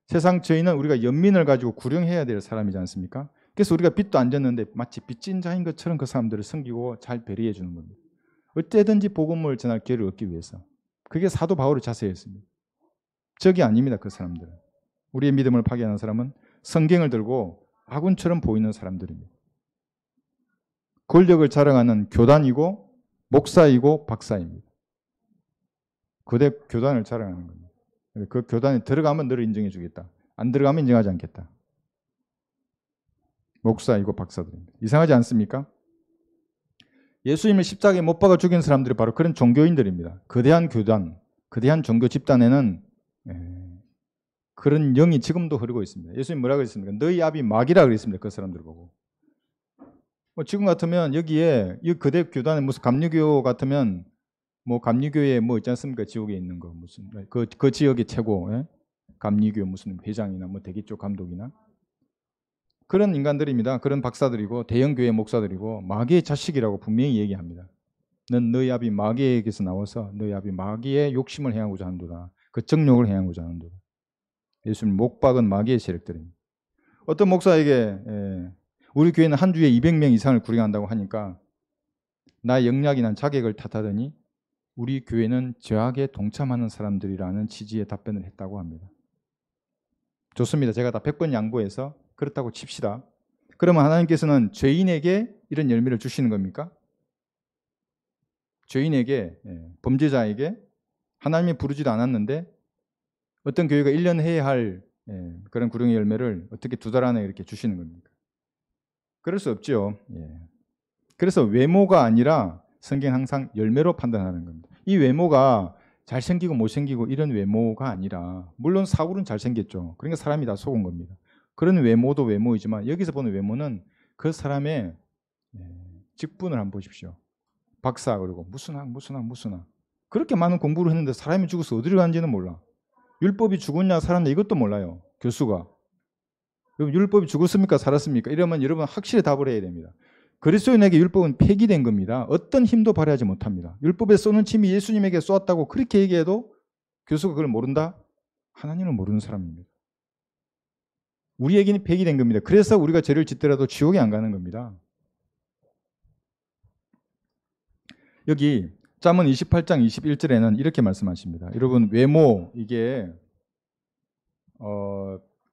Speaker 1: 세상 죄인은 우리가 연민을 가지고 구령해야 될 사람이지 않습니까? 그래서 우리가 빚도 안 졌는데 마치 빚진 자인 것처럼 그 사람들을 섬기고 잘 배려해 주는 겁니다. 어쨌든지 복음을 전할 기회를 얻기 위해서. 그게 사도 바울의 자세였습니다. 적이 아닙니다. 그 사람들은. 우리의 믿음을 파괴하는 사람은 성경을 들고 아군처럼 보이는 사람들입니다. 권력을 자랑하는 교단이고 목사이고 박사입니다. 거대 교단을 자랑하는 겁니다. 그 교단에 들어가면 너를 인정해 주겠다. 안 들어가면 인정하지 않겠다. 목사이고 박사들입니다. 이상하지 않습니까? 예수님을 십자가에 못 박아 죽인 사람들이 바로 그런 종교인들입니다. 거대한 교단, 거대한 종교 집단에는 그런 영이 지금도 흐르고 있습니다. 예수님 뭐라고 했습니까? 너희 아비 마귀라 그랬습니다. 그 사람들 보고. 지금 같으면 여기에 이 거대 교단에 무슨 감리교 같으면 뭐 감리교에 뭐 있지 않습니까? 지옥에 있는 거 무슨 그 지역의 최고 감리교 무슨 회장이나 뭐 대기 쪽 감독이나 그런 인간들입니다. 그런 박사들이고 대형 교회 목사들이고 마귀의 자식이라고 분명히 얘기합니다. 넌 너희 아비 마귀에게서 나와서 너희 아비 마귀의 욕심을 행하고자 하는도다. 그 정욕을 행하고자 하는도다. 예수님 못 박은 마귀의 세력들입니다. 어떤 목사에게 우리 교회는 한 주에 200명 이상을 구령한다고 하니까 나의 영락이나 자격을 탓하더니 우리 교회는 죄악에 동참하는 사람들이라는 취지의 답변을 했다고 합니다. 좋습니다. 제가 다 100번 양보해서 그렇다고 칩시다. 그러면 하나님께서는 죄인에게 이런 열매를 주시는 겁니까? 죄인에게, 범죄자에게 하나님이 부르지도 않았는데 어떤 교회가 1년 해야 할 그런 구령의 열매를 어떻게 2달 안에 이렇게 주시는 겁니까? 그럴 수 없죠. 그래서 외모가 아니라 성경은 항상 열매로 판단하는 겁니다. 이 외모가 잘생기고 못생기고 이런 외모가 아니라 물론 사울은 잘생겼죠. 그러니까 사람이 다 속은 겁니다. 그런 외모도 외모이지만 여기서 보는 외모는 그 사람의 직분을 한번 보십시오. 박사 그리고 무슨 학. 그렇게 많은 공부를 했는데 사람이 죽어서 어디로 가는지는 몰라. 율법이 죽었냐 살았냐 이것도 몰라요. 교수가. 여러분 율법이 죽었습니까 살았습니까? 이러면 여러분 확실히 답을 해야 됩니다. 그리스도인에게 율법은 폐기된 겁니다. 어떤 힘도 발휘하지 못합니다. 율법에 쏘는 침이 예수님에게 쏘았다고 그렇게 얘기해도 교수가 그걸 모른다? 하나님을 모르는 사람입니다. 우리에게는 폐기된 겁니다. 그래서 우리가 죄를 짓더라도 지옥에 안 가는 겁니다. 여기 잠언 28장 21절에는 이렇게 말씀하십니다. 여러분 외모 이게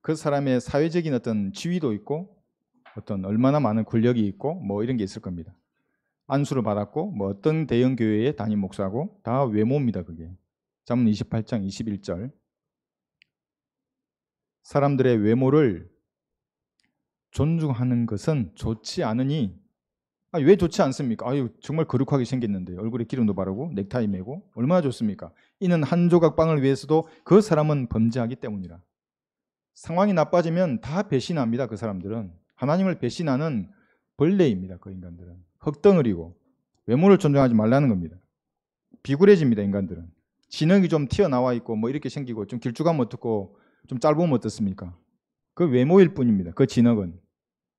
Speaker 1: 그 사람의 사회적인 어떤 지위도 있고 어떤 얼마나 많은 권력이 있고 뭐 이런 게 있을 겁니다. 안수를 받았고 뭐 어떤 대형 교회의 담임 목사고 다 외모입니다. 그게 잠언 28장 21절 사람들의 외모를 존중하는 것은 좋지 않으니 왜 좋지 않습니까? 정말 거룩하게 생겼는데 얼굴에 기름도 바르고 넥타이 매고 얼마나 좋습니까? 이는 한 조각 빵을 위해서도 그 사람은 범죄하기 때문이라. 상황이 나빠지면 다 배신합니다. 그 사람들은 하나님을 배신하는 벌레입니다. 그 인간들은 흙덩어리고 외모를 존중하지 말라는 겁니다. 비굴해집니다. 인간들은 진흙이 좀 튀어나와 있고 뭐 이렇게 생기고 좀 길쭉하면 어떻고 좀 짧으면 어떻습니까? 그 외모일 뿐입니다. 그 진흙은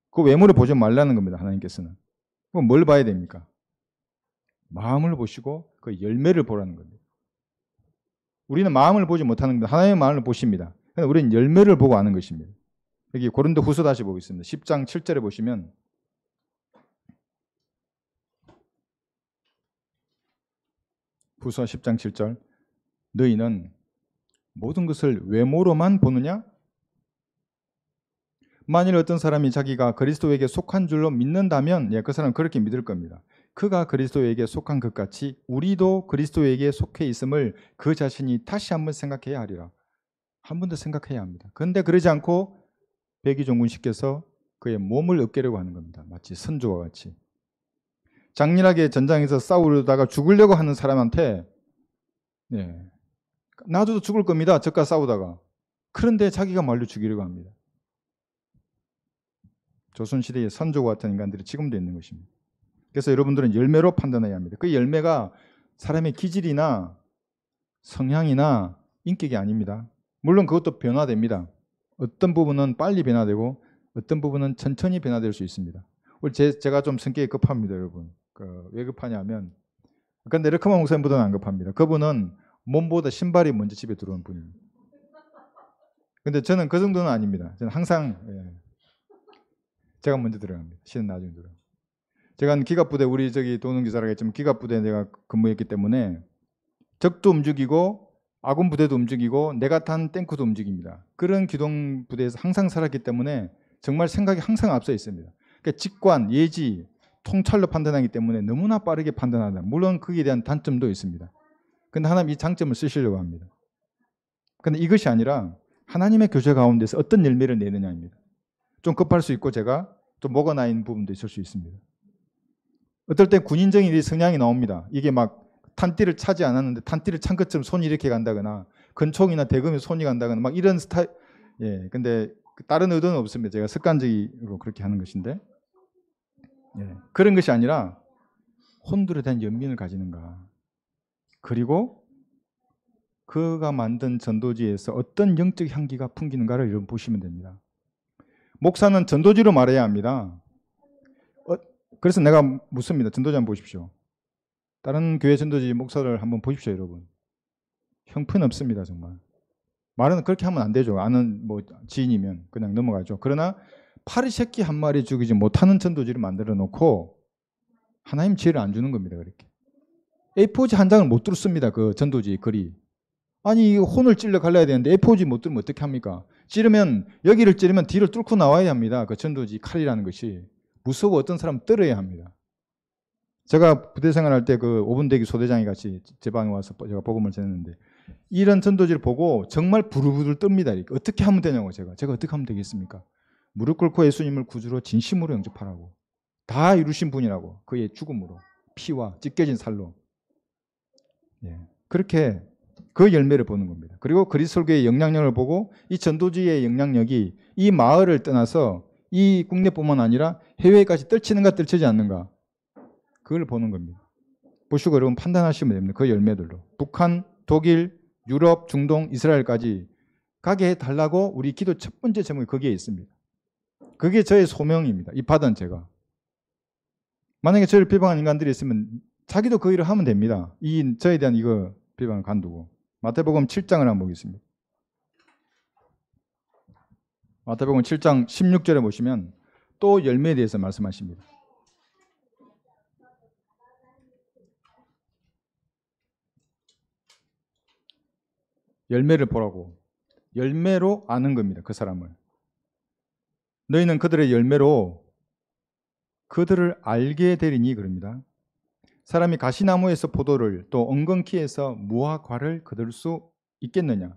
Speaker 1: 그 외모를 보지 말라는 겁니다. 하나님께서는 그럼 뭘 봐야 됩니까? 마음을 보시고 그 열매를 보라는 겁니다. 우리는 마음을 보지 못하는 겁니다. 하나님의 마음을 보십니다. 우리는 열매를 보고 아는 것입니다. 여기 고린도 후서 다시 보겠습니다. 10장 7절에 보시면 후서 10장 7절 너희는 모든 것을 외모로만 보느냐? 만일 어떤 사람이 자기가 그리스도에게 속한 줄로 믿는다면 그 사람은 그렇게 믿을 겁니다. 그가 그리스도에게 속한 것 같이 우리도 그리스도에게 속해 있음을 그 자신이 다시 한번 생각해야 하리라. 한 번 더 생각해야 합니다. 그런데 그러지 않고 백의종군시켜서 그의 몸을 얻게려고 하는 겁니다. 마치 선조와 같이. 장렬하게 전장에서 싸우려다가 죽으려고 하는 사람한테 나도 죽을 겁니다. 저과 싸우다가. 그런데 자기가 말로 죽이려고 합니다. 조선시대의 선조와 같은 인간들이 지금도 있는 것입니다. 그래서 여러분들은 열매로 판단해야 합니다. 그 열매가 사람의 기질이나 성향이나 인격이 아닙니다. 물론 그것도 변화됩니다. 어떤 부분은 빨리 변화되고 어떤 부분은 천천히 변화될 수 있습니다. 제가 좀 성격이 급합니다, 여러분. 왜 급하냐면, 근데 레크만 목사님보다는 안 급합니다. 그분은 몸보다 신발이 먼저 집에 들어오는 분입니다. 근데 저는 그 정도는 아닙니다. 저는 항상 제가 먼저 들어갑니다. 신은 나중에 들어요. 제가 기갑부대, 우리 저기 도능기사라고 했지만 기갑부대에 내가 근무했기 때문에 적도 움직이고 아군 부대도 움직이고 내가 탄 탱크도 움직입니다. 그런 기동부대에서 항상 살았기 때문에 정말 생각이 항상 앞서 있습니다. 그러니까 직관, 예지, 통찰로 판단하기 때문에 너무나 빠르게 판단한다. 물론 거기에 대한 단점도 있습니다. 그런데 하나님 이 장점을 쓰시려고 합니다. 그런데 이것이 아니라 하나님의 교제 가운데서 어떤 열매를 내느냐입니다. 좀 급할 수 있고 제가 좀 목어 나인 부분도 있을 수 있습니다. 어떨 때 군인적인 성향이 나옵니다. 이게 막 탄띠를 차지 않았는데 탄띠를 찬 것처럼 손이 이렇게 간다거나 건총이나 대금에 손이 간다거나 막 이런 스타일. 근데 다른 의도는 없습니다. 제가 습관적으로 그렇게 하는 것인데 그런 것이 아니라 혼들에 대한 연민을 가지는가. 그리고 그가 만든 전도지에서 어떤 영적 향기가 풍기는가를 여러분 보시면 됩니다. 목사는 전도지로 말해야 합니다. 그래서 내가 묻습니다. 전도지 한번 보십시오. 다른 교회 전도지 목사를 한번 보십시오, 여러분. 형편없습니다, 정말. 말은 그렇게 하면 안 되죠. 아는 지인이면 그냥 넘어가죠. 그러나 파리 새끼 한 마리 죽이지 못하는 전도지를 만들어 놓고 하나님 지혜를 안 주는 겁니다, 그렇게. A4지 한 장을 못 뚫습니다, 그 전도지 글이. 아니, 혼을 찔러 갈라야 되는데 A4지 못 뚫으면 어떻게 합니까? 여기를 찌르면 뒤를 뚫고 나와야 합니다. 그 전도지 칼이라는 것이. 무서워 어떤 사람 떨어야 합니다. 제가 부대 생활할 때 그 5분 대기 소대장이 같이 제 방에 와서 제가 복음을 전했는데 이런 전도지를 보고 정말 부들부들 뜹니다. 이렇게. 어떻게 하면 되냐고 제가 어떻게 하면 되겠습니까? 무릎 꿇고 예수님을 구주로 진심으로 영접하라고. 다 이루신 분이라고. 그의 죽음으로. 피와 찢겨진 살로. 그렇게 그 열매를 보는 겁니다. 그리고 그리스도교의 영향력을 보고 이 전도지의 영향력이 이 마을을 떠나서 이 국내뿐만 아니라 해외까지 떨치는가 떨치지 않는가. 그걸 보는 겁니다. 보시고 여러분 판단하시면 됩니다. 그 열매들로. 북한, 독일, 유럽, 중동, 이스라엘까지 가게 해달라고 우리 기도 첫 번째 제목이 거기에 있습니다. 그게 저의 소명입니다. 이 받은 제가. 만약에 저를 비방하는 인간들이 있으면 자기도 그 일을 하면 됩니다. 저에 대한 이거 비방을 간두고. 마태복음 7장을 한번 보겠습니다. 마태복음 7장 16절에 보시면 또 열매에 대해서 말씀하십니다. 열매를 보라고. 열매로 아는 겁니다. 그 사람을. 너희는 그들의 열매로 그들을 알게 되리니 그럽니다. 사람이 가시나무에서 포도를 또 엉겅퀴에서 무화과를 거둘 수 있겠느냐?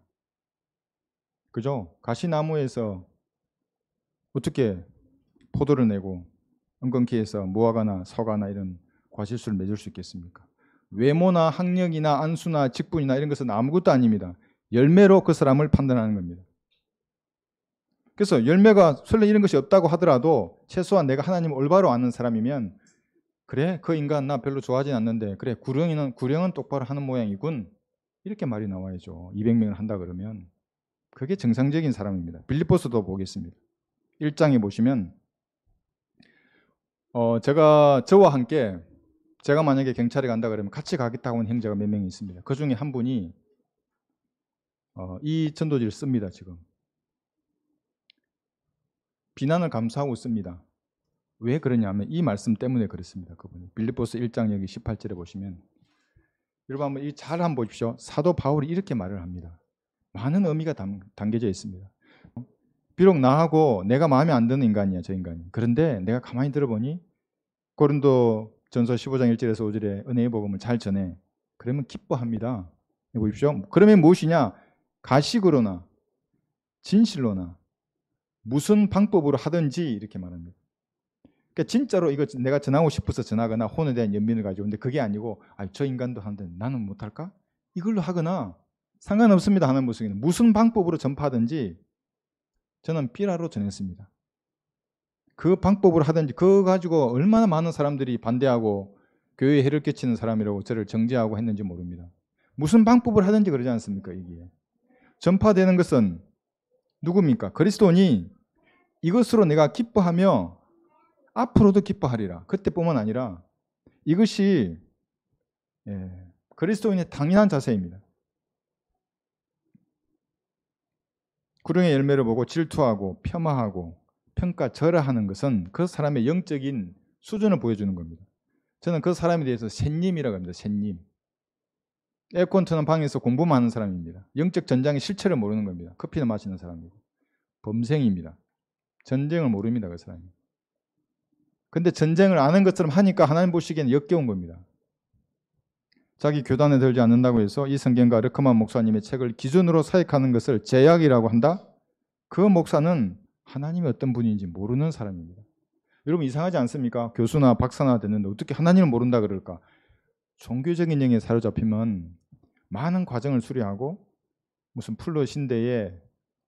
Speaker 1: 그죠? 가시나무에서 어떻게 포도를 내고 엉겅퀴에서 무화과나 서과나 이런 과실수를 맺을 수 있겠습니까? 외모나 학력이나 안수나 직분이나 이런 것은 아무것도 아닙니다. 열매로 그 사람을 판단하는 겁니다. 그래서 열매가 설령 이런 것이 없다고 하더라도 최소한 내가 하나님을 올바로 아는 사람이면 그래 그 인간 나 별로 좋아하진 않는데 그래 구령은 똑바로 하는 모양이군 이렇게 말이 나와야죠. 200명을 한다 그러면 그게 정상적인 사람입니다. 빌립보서도 보겠습니다. 1장에 보시면 저와 함께 제가 만약에 경찰에 간다 그러면 같이 가겠다고 하는 형제가 몇 명이 있습니다. 그 중에 한 분이 이 전도지를 씁니다. 지금 비난을 감수하고 씁니다. 왜 그러냐면 이 말씀 때문에 그렇습니다. 그분이 빌립보서 1장 여기 18절에 보시면 여러분 한번 잘 한번 보십시오. 사도 바울이 이렇게 말을 합니다. 많은 의미가 담겨져 있습니다. 비록 나하고 내가 마음에 안 드는 인간이야, 저 인간이. 그런데 내가 가만히 들어보니 고린도 전서 15장 1절에서 5절에 은혜의 복음을 잘 전해. 그러면 기뻐합니다. 보십시오. 그러면 무엇이냐? 가식으로나 진실로나 무슨 방법으로 하든지 이렇게 말합니다. 그러니까 진짜로 이거 내가 전하고 싶어서 전하거나 혼에 대한 연민을 가지고, 근데 그게 아니고 저 인간도 하는데 나는 못할까? 이걸로 하거나 상관없습니다 하는 모습이는 무슨 방법으로 전파하든지 저는 삐라로 전했습니다. 그 방법으로 하든지 그거 가지고 얼마나 많은 사람들이 반대하고 교회에 해를 끼치는 사람이라고 저를 정죄하고 했는지 모릅니다. 무슨 방법을 하든지 그러지 않습니까? 이게 전파되는 것은 누굽니까? 그리스도니 이것으로 내가 기뻐하며 앞으로도 기뻐하리라. 그때뿐만 아니라 이것이 그리스도인의 당연한 자세입니다. 구령의 열매를 보고 질투하고 폄하하고 평가절하하는 것은 그 사람의 영적인 수준을 보여주는 겁니다. 저는 그 사람에 대해서 샌님이라고 합니다. 샌님. 에어컨 트는 방에서 공부만 하는 사람입니다. 영적 전장의 실체를 모르는 겁니다. 커피를 마시는 사람입니다. 범생입니다. 전쟁을 모릅니다. 그 사람이. 근데 전쟁을 아는 것처럼 하니까 하나님 보시기에는 역겨운 겁니다. 자기 교단에 들지 않는다고 해서 이 성경과 르크만 목사님의 책을 기준으로 사역하는 것을 제약이라고 한다? 그 목사는 하나님이 어떤 분인지 모르는 사람입니다. 여러분 이상하지 않습니까? 교수나 박사나 됐는데 어떻게 하나님을 모른다 그럴까? 종교적인 영에 사로잡히면 많은 과정을 수료하고 무슨 플러 신대의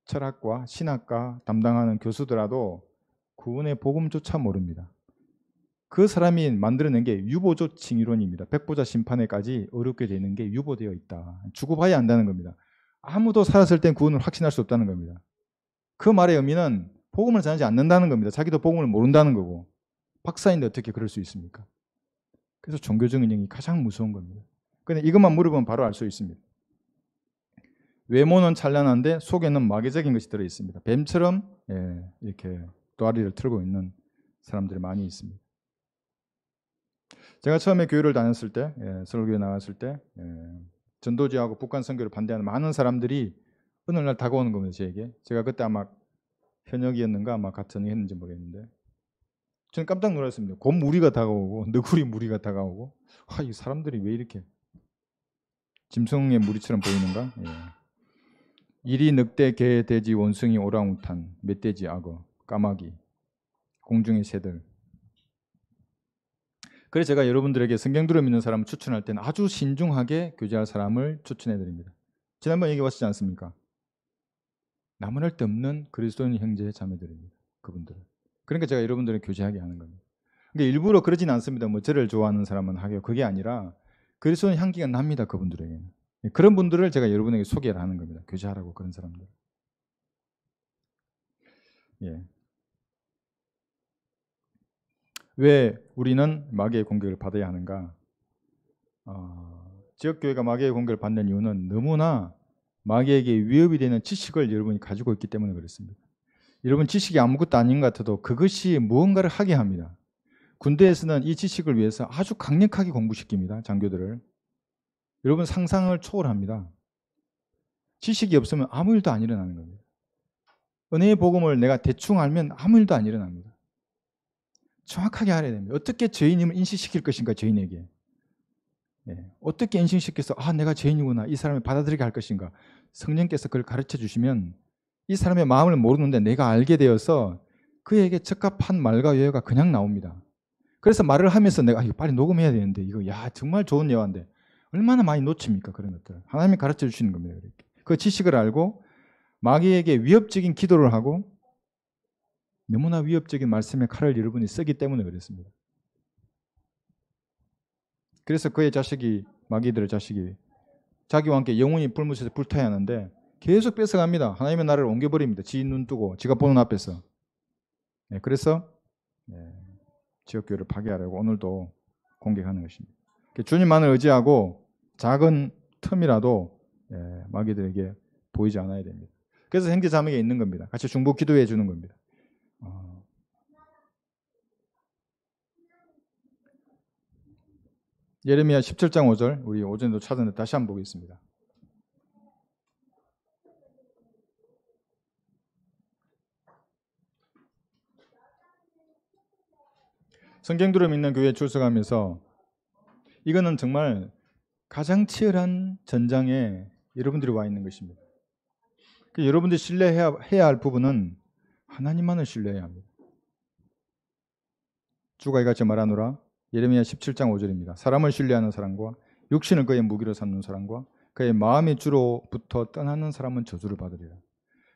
Speaker 1: 철학과 신학과 담당하는 교수더라도 구원의 복음조차 모릅니다. 그 사람이 만들어낸 게 유보조칭 이론입니다. 백보자 심판에까지 어렵게 되는 게 유보되어 있다. 죽어봐야 안다는 겁니다. 아무도 살았을 땐 구원을 확신할 수 없다는 겁니다. 그 말의 의미는 복음을 전하지 않는다는 겁니다. 자기도 복음을 모른다는 거고. 박사인데 어떻게 그럴 수 있습니까? 그래서 종교적인 영이 가장 무서운 겁니다. 그런데 이것만 물어보면 바로 알 수 있습니다. 외모는 찬란한데 속에는 마귀적인 것이 들어있습니다. 뱀처럼 이렇게 도아리를 틀고 있는 사람들이 많이 있습니다. 제가 처음에 교회를 다녔을 때, 서울교회 나갔을 때 전도지하고 북한 선교를 반대하는 많은 사람들이 어느 날 다가오는 겁니다. 저에게. 제가 그때 아마 현역이었는가 아마 같은 했는지 모르겠는데 저는 깜짝 놀랐습니다. 곰 무리가 다가오고 너구리 무리가 다가오고 이 사람들이 왜 이렇게 짐승의 무리처럼 보이는가? 이리 늑대, 개, 돼지, 원숭이, 오랑우탄, 멧돼지, 악어, 까마귀, 공중의 새들. 그래서 제가 여러분들에게 성경들을 믿는 사람을 추천할 때는 아주 신중하게 교제할 사람을 추천해 드립니다. 지난번 얘기해봤지 않습니까? 나무랄 데 없는 그리스도인 형제 자매들입니다. 그분들은. 그러니까 제가 여러분들을 교제하게 하는 겁니다. 그러니까 일부러 그러진 않습니다. 뭐 저를 좋아하는 사람은 하게요. 그게 아니라 그리스도인 향기가 납니다. 그분들에게는. 그런 분들을 제가 여러분에게 소개를 하는 겁니다. 교제하라고 그런 사람들. 왜 우리는 마귀의 공격을 받아야 하는가? 지역교회가 마귀의 공격을 받는 이유는 너무나 마귀에게 위협이 되는 지식을 여러분이 가지고 있기 때문에 그렇습니다. 여러분 지식이 아무것도 아닌 것 같아도 그것이 무언가를 하게 합니다. 군대에서는 이 지식을 위해서 아주 강력하게 공부시킵니다. 장교들을. 여러분 상상을 초월합니다. 지식이 없으면 아무 일도 안 일어나는 겁니다. 은혜의 복음을 내가 대충 알면 아무 일도 안 일어납니다. 정확하게 알아야 됩니다. 어떻게 죄인임을 인식시킬 것인가 죄인에게. 어떻게 인식시켜서 내가 죄인이구나 이 사람을 받아들이게 할 것인가. 성령께서 그걸 가르쳐 주시면 이 사람의 마음을 모르는데 내가 알게 되어서 그에게 적합한 말과 예화가 그냥 나옵니다. 그래서 말을 하면서 내가 이거 빨리 녹음해야 되는데 이거 정말 좋은 예화인데 얼마나 많이 놓칩니까? 그런 것들 하나님이 가르쳐 주시는 겁니다. 이렇게. 그 지식을 알고 마귀에게 위협적인 기도를 하고 너무나 위협적인 말씀의 칼을 여러분이 쓰기 때문에 그렇습니다. 그래서 그의 자식이 마귀들의 자식이 자기와 함께 영원히 불못에서 불타야 하는데 계속 뺏어갑니다. 하나님의 나라를 옮겨버립니다. 지 눈 뜨고 지가 보는 앞에서. 그래서 지역교회를 파괴하려고 오늘도 공격하는 것입니다. 주님만을 의지하고 작은 틈이라도 마귀들에게 보이지 않아야 됩니다. 그래서 형제자매가 있는 겁니다. 같이 중보 기도해 주는 겁니다. 예레미야 17장 5절 우리 오전에도 찾았는데 다시 한번 보겠습니다. 성경들을 믿는 교회에 출석하면서 이거는 정말 가장 치열한 전장에 여러분들이 와 있는 것입니다. 여러분들이 신뢰해야 할 부분은 하나님만을 신뢰해야 합니다. 주가 이같이 말하노라. 예레미야 17장 5절입니다. 사람을 신뢰하는 사람과 육신을 그의 무기로 삼는 사람과 그의 마음의 주로부터 떠나는 사람은 저주를 받으리라.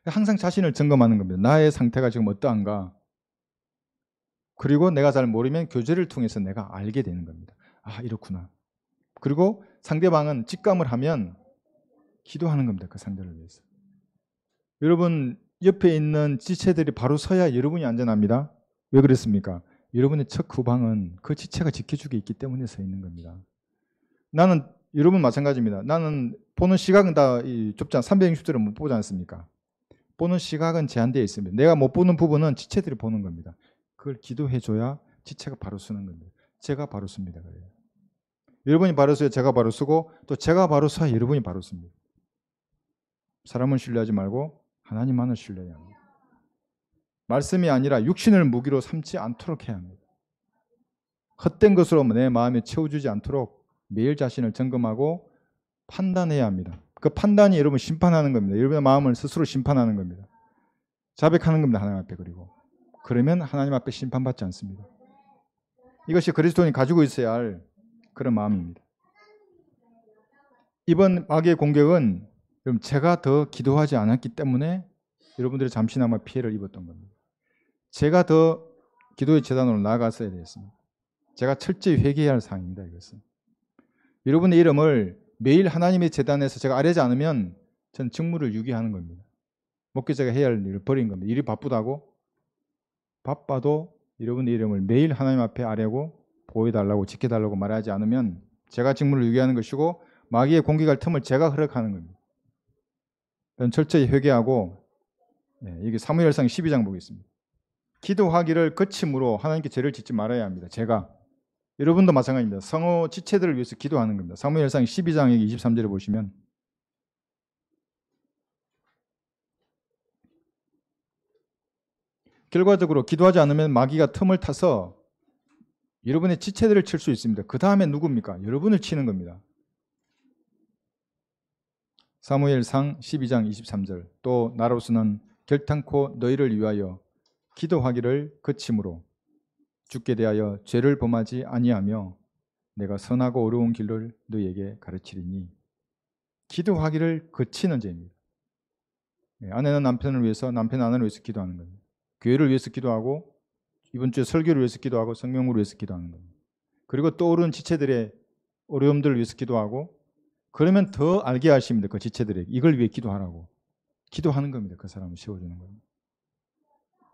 Speaker 1: 항상 자신을 점검하는 겁니다. 나의 상태가 지금 어떠한가. 그리고 내가 잘 모르면 교제를 통해서 내가 알게 되는 겁니다. 아, 이렇구나. 그리고 상대방은 직감을 하면 기도하는 겁니다. 그 상대를 위해서. 여러분 옆에 있는 지체들이 바로 서야 여러분이 안전합니다. 왜 그랬습니까? 여러분의 첫 후방은 그 지체가 지켜주고 있기 때문에 서 있는 겁니다. 나는 여러분 마찬가지입니다. 나는 보는 시각은 다 좁지 않 360도를 못 보지 않습니까? 보는 시각은 제한되어 있습니다. 내가 못 보는 부분은 지체들이 보는 겁니다. 그걸 기도해줘야 지체가 바로 서는 겁니다. 제가 바로 씁니다. 그래요. 여러분이 바로 서야 제가 바로 쓰고 또 제가 바로 서야 여러분이 바로 씁니다. 사람을 신뢰하지 말고 하나님만을 신뢰해야 합니다. 말씀이 아니라 육신을 무기로 삼지 않도록 해야 합니다. 헛된 것으로 내 마음에 채워주지 않도록 매일 자신을 점검하고 판단해야 합니다. 그 판단이 여러분 심판하는 겁니다. 여러분의 마음을 스스로 심판하는 겁니다. 자백하는 겁니다. 하나님 앞에. 그러면 하나님 앞에 심판받지 않습니다. 이것이 그리스도인이 가지고 있어야 할 그런 마음입니다. 이번 마귀의 공격은 여러분 제가 더 기도하지 않았기 때문에 여러분들이 잠시나마 피해를 입었던 겁니다. 제가 더 기도의 제단으로 나아갔어야 되었습니다. 제가 철저히 회개해야 할 사항입니다. 이것은. 여러분의 이름을 매일 하나님의 제단에서 제가 아뢰지 않으면 전 직무를 유기하는 겁니다. 목회자가 해야 할 일을 버린 겁니다. 일이 바쁘다고? 바빠도 여러분의 이름을 매일 하나님 앞에 아뢰고 보호해달라고 지켜달라고 말하지 않으면 제가 직무를 유기하는 것이고 마귀의 공격할 틈을 제가 허락하는 겁니다. 저는 철저히 회개하고 여기 사무엘상 12장 보겠습니다. 기도하기를 거침으로 하나님께 죄를 짓지 말아야 합니다. 제가 여러분도 마찬가지입니다. 성호 지체들을 위해서 기도하는 겁니다. 사무엘상 12장 23절에 보시면 결과적으로 기도하지 않으면 마귀가 틈을 타서 여러분의 지체들을 칠 수 있습니다. 그 다음에 누굽니까? 여러분을 치는 겁니다. 사무엘상 12장 23절 또 나로서는 결탄코 너희를 위하여 기도하기를 거침으로 주께 대하여 죄를 범하지 아니하며 내가 선하고 어려운 길을 너희에게 가르치리니 기도하기를 거치는 죄입니다. 아내는 남편을 위해서 남편은 아내를 위해서 기도하는 겁니다. 교회를 위해서 기도하고 이번 주에 설교를 위해서 기도하고 성경을 위해서 기도하는 겁니다. 그리고 떠오르는 지체들의 어려움들을 위해서 기도하고 그러면 더 알게 하십니다. 그 지체들에게 이걸 위해 기도하라고 기도하는 겁니다. 그 사람을 세워주는 겁니다.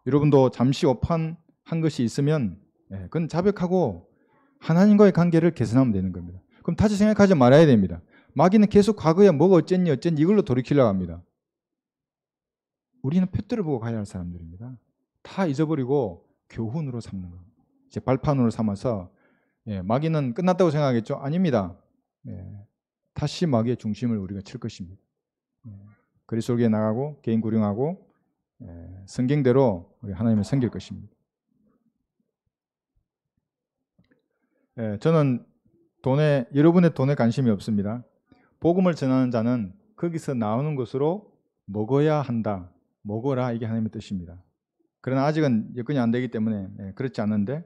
Speaker 1: 여러분도 잠시 오판한 것이 있으면 그건 자백하고 하나님과의 관계를 개선하면 되는 겁니다. 그럼 다시 생각하지 말아야 됩니다. 마귀는 계속 과거에 뭐가 어쨌니 이걸로 돌이키려고 합니다. 우리는 표대를 보고 가야 할 사람들입니다. 다 잊어버리고 교훈으로 삼는 겁니다. 이제 발판으로 삼아서 마귀는 끝났다고 생각하겠죠? 아닙니다. 다시 마귀의 중심을 우리가 칠 것입니다. 그리스도에게 나가고 개인 구령하고 성경대로 우리 하나님을 섬길 것입니다. 저는 여러분의 돈에 관심이 없습니다. 복음을 전하는 자는 거기서 나오는 것으로 먹어야 한다. 먹어라 이게 하나님의 뜻입니다. 그러나 아직은 여건이 안 되기 때문에 그렇지 않은데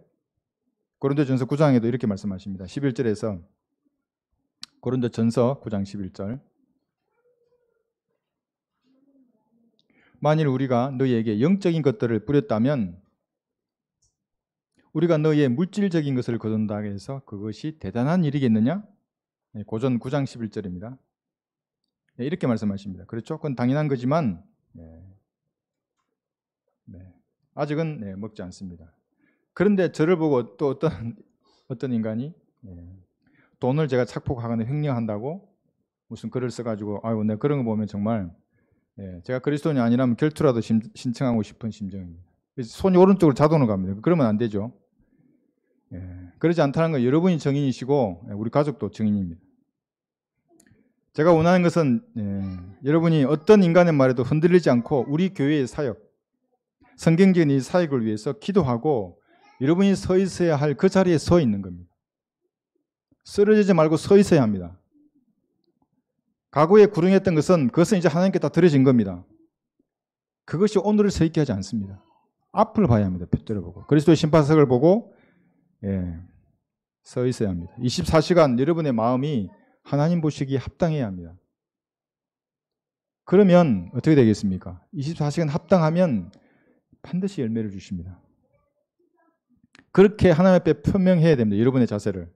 Speaker 1: 고린도전서 9장에도 이렇게 말씀하십니다. 11절에서 고린도전서 9장 11절 만일 우리가 너희에게 영적인 것들을 뿌렸다면 우리가 너희의 물질적인 것을 거둔다 해서 그것이 대단한 일이겠느냐? 고전 9장 11절입니다. 이렇게 말씀하십니다. 그렇죠? 그건 당연한 거지만 아직은 먹지 않습니다. 그런데 저를 보고 또 어떤 인간이 돈을 제가 착복하거나 횡령한다고 무슨 글을 써가지고 아유 내가 그런 거 보면 정말 제가 그리스도인이 아니라면 결투라도 신청하고 싶은 심정입니다. 손이 오른쪽으로 자동으로 갑니다. 그러면 안 되죠. 그러지 않다는 건 여러분이 증인이시고 우리 가족도 증인입니다. 제가 원하는 것은 여러분이 어떤 인간의 말에도 흔들리지 않고 우리 교회의 사역, 성경적인 이 사역을 위해서 기도하고 여러분이 서 있어야 할 그 자리에 서 있는 겁니다. 쓰러지지 말고 서 있어야 합니다. 과거에 구릉했던 그것은 이제 하나님께 다 드려진 겁니다. 그것이 오늘을 서 있게 하지 않습니다. 앞을 봐야 합니다. 빗대를 보고. 그리스도의 심판석을 보고 서 있어야 합니다. 24시간 여러분의 마음이 하나님 보시기에 합당해야 합니다. 그러면 어떻게 되겠습니까? 24시간 합당하면 반드시 열매를 주십니다. 그렇게 하나님 앞에 표명해야 됩니다. 여러분의 자세를.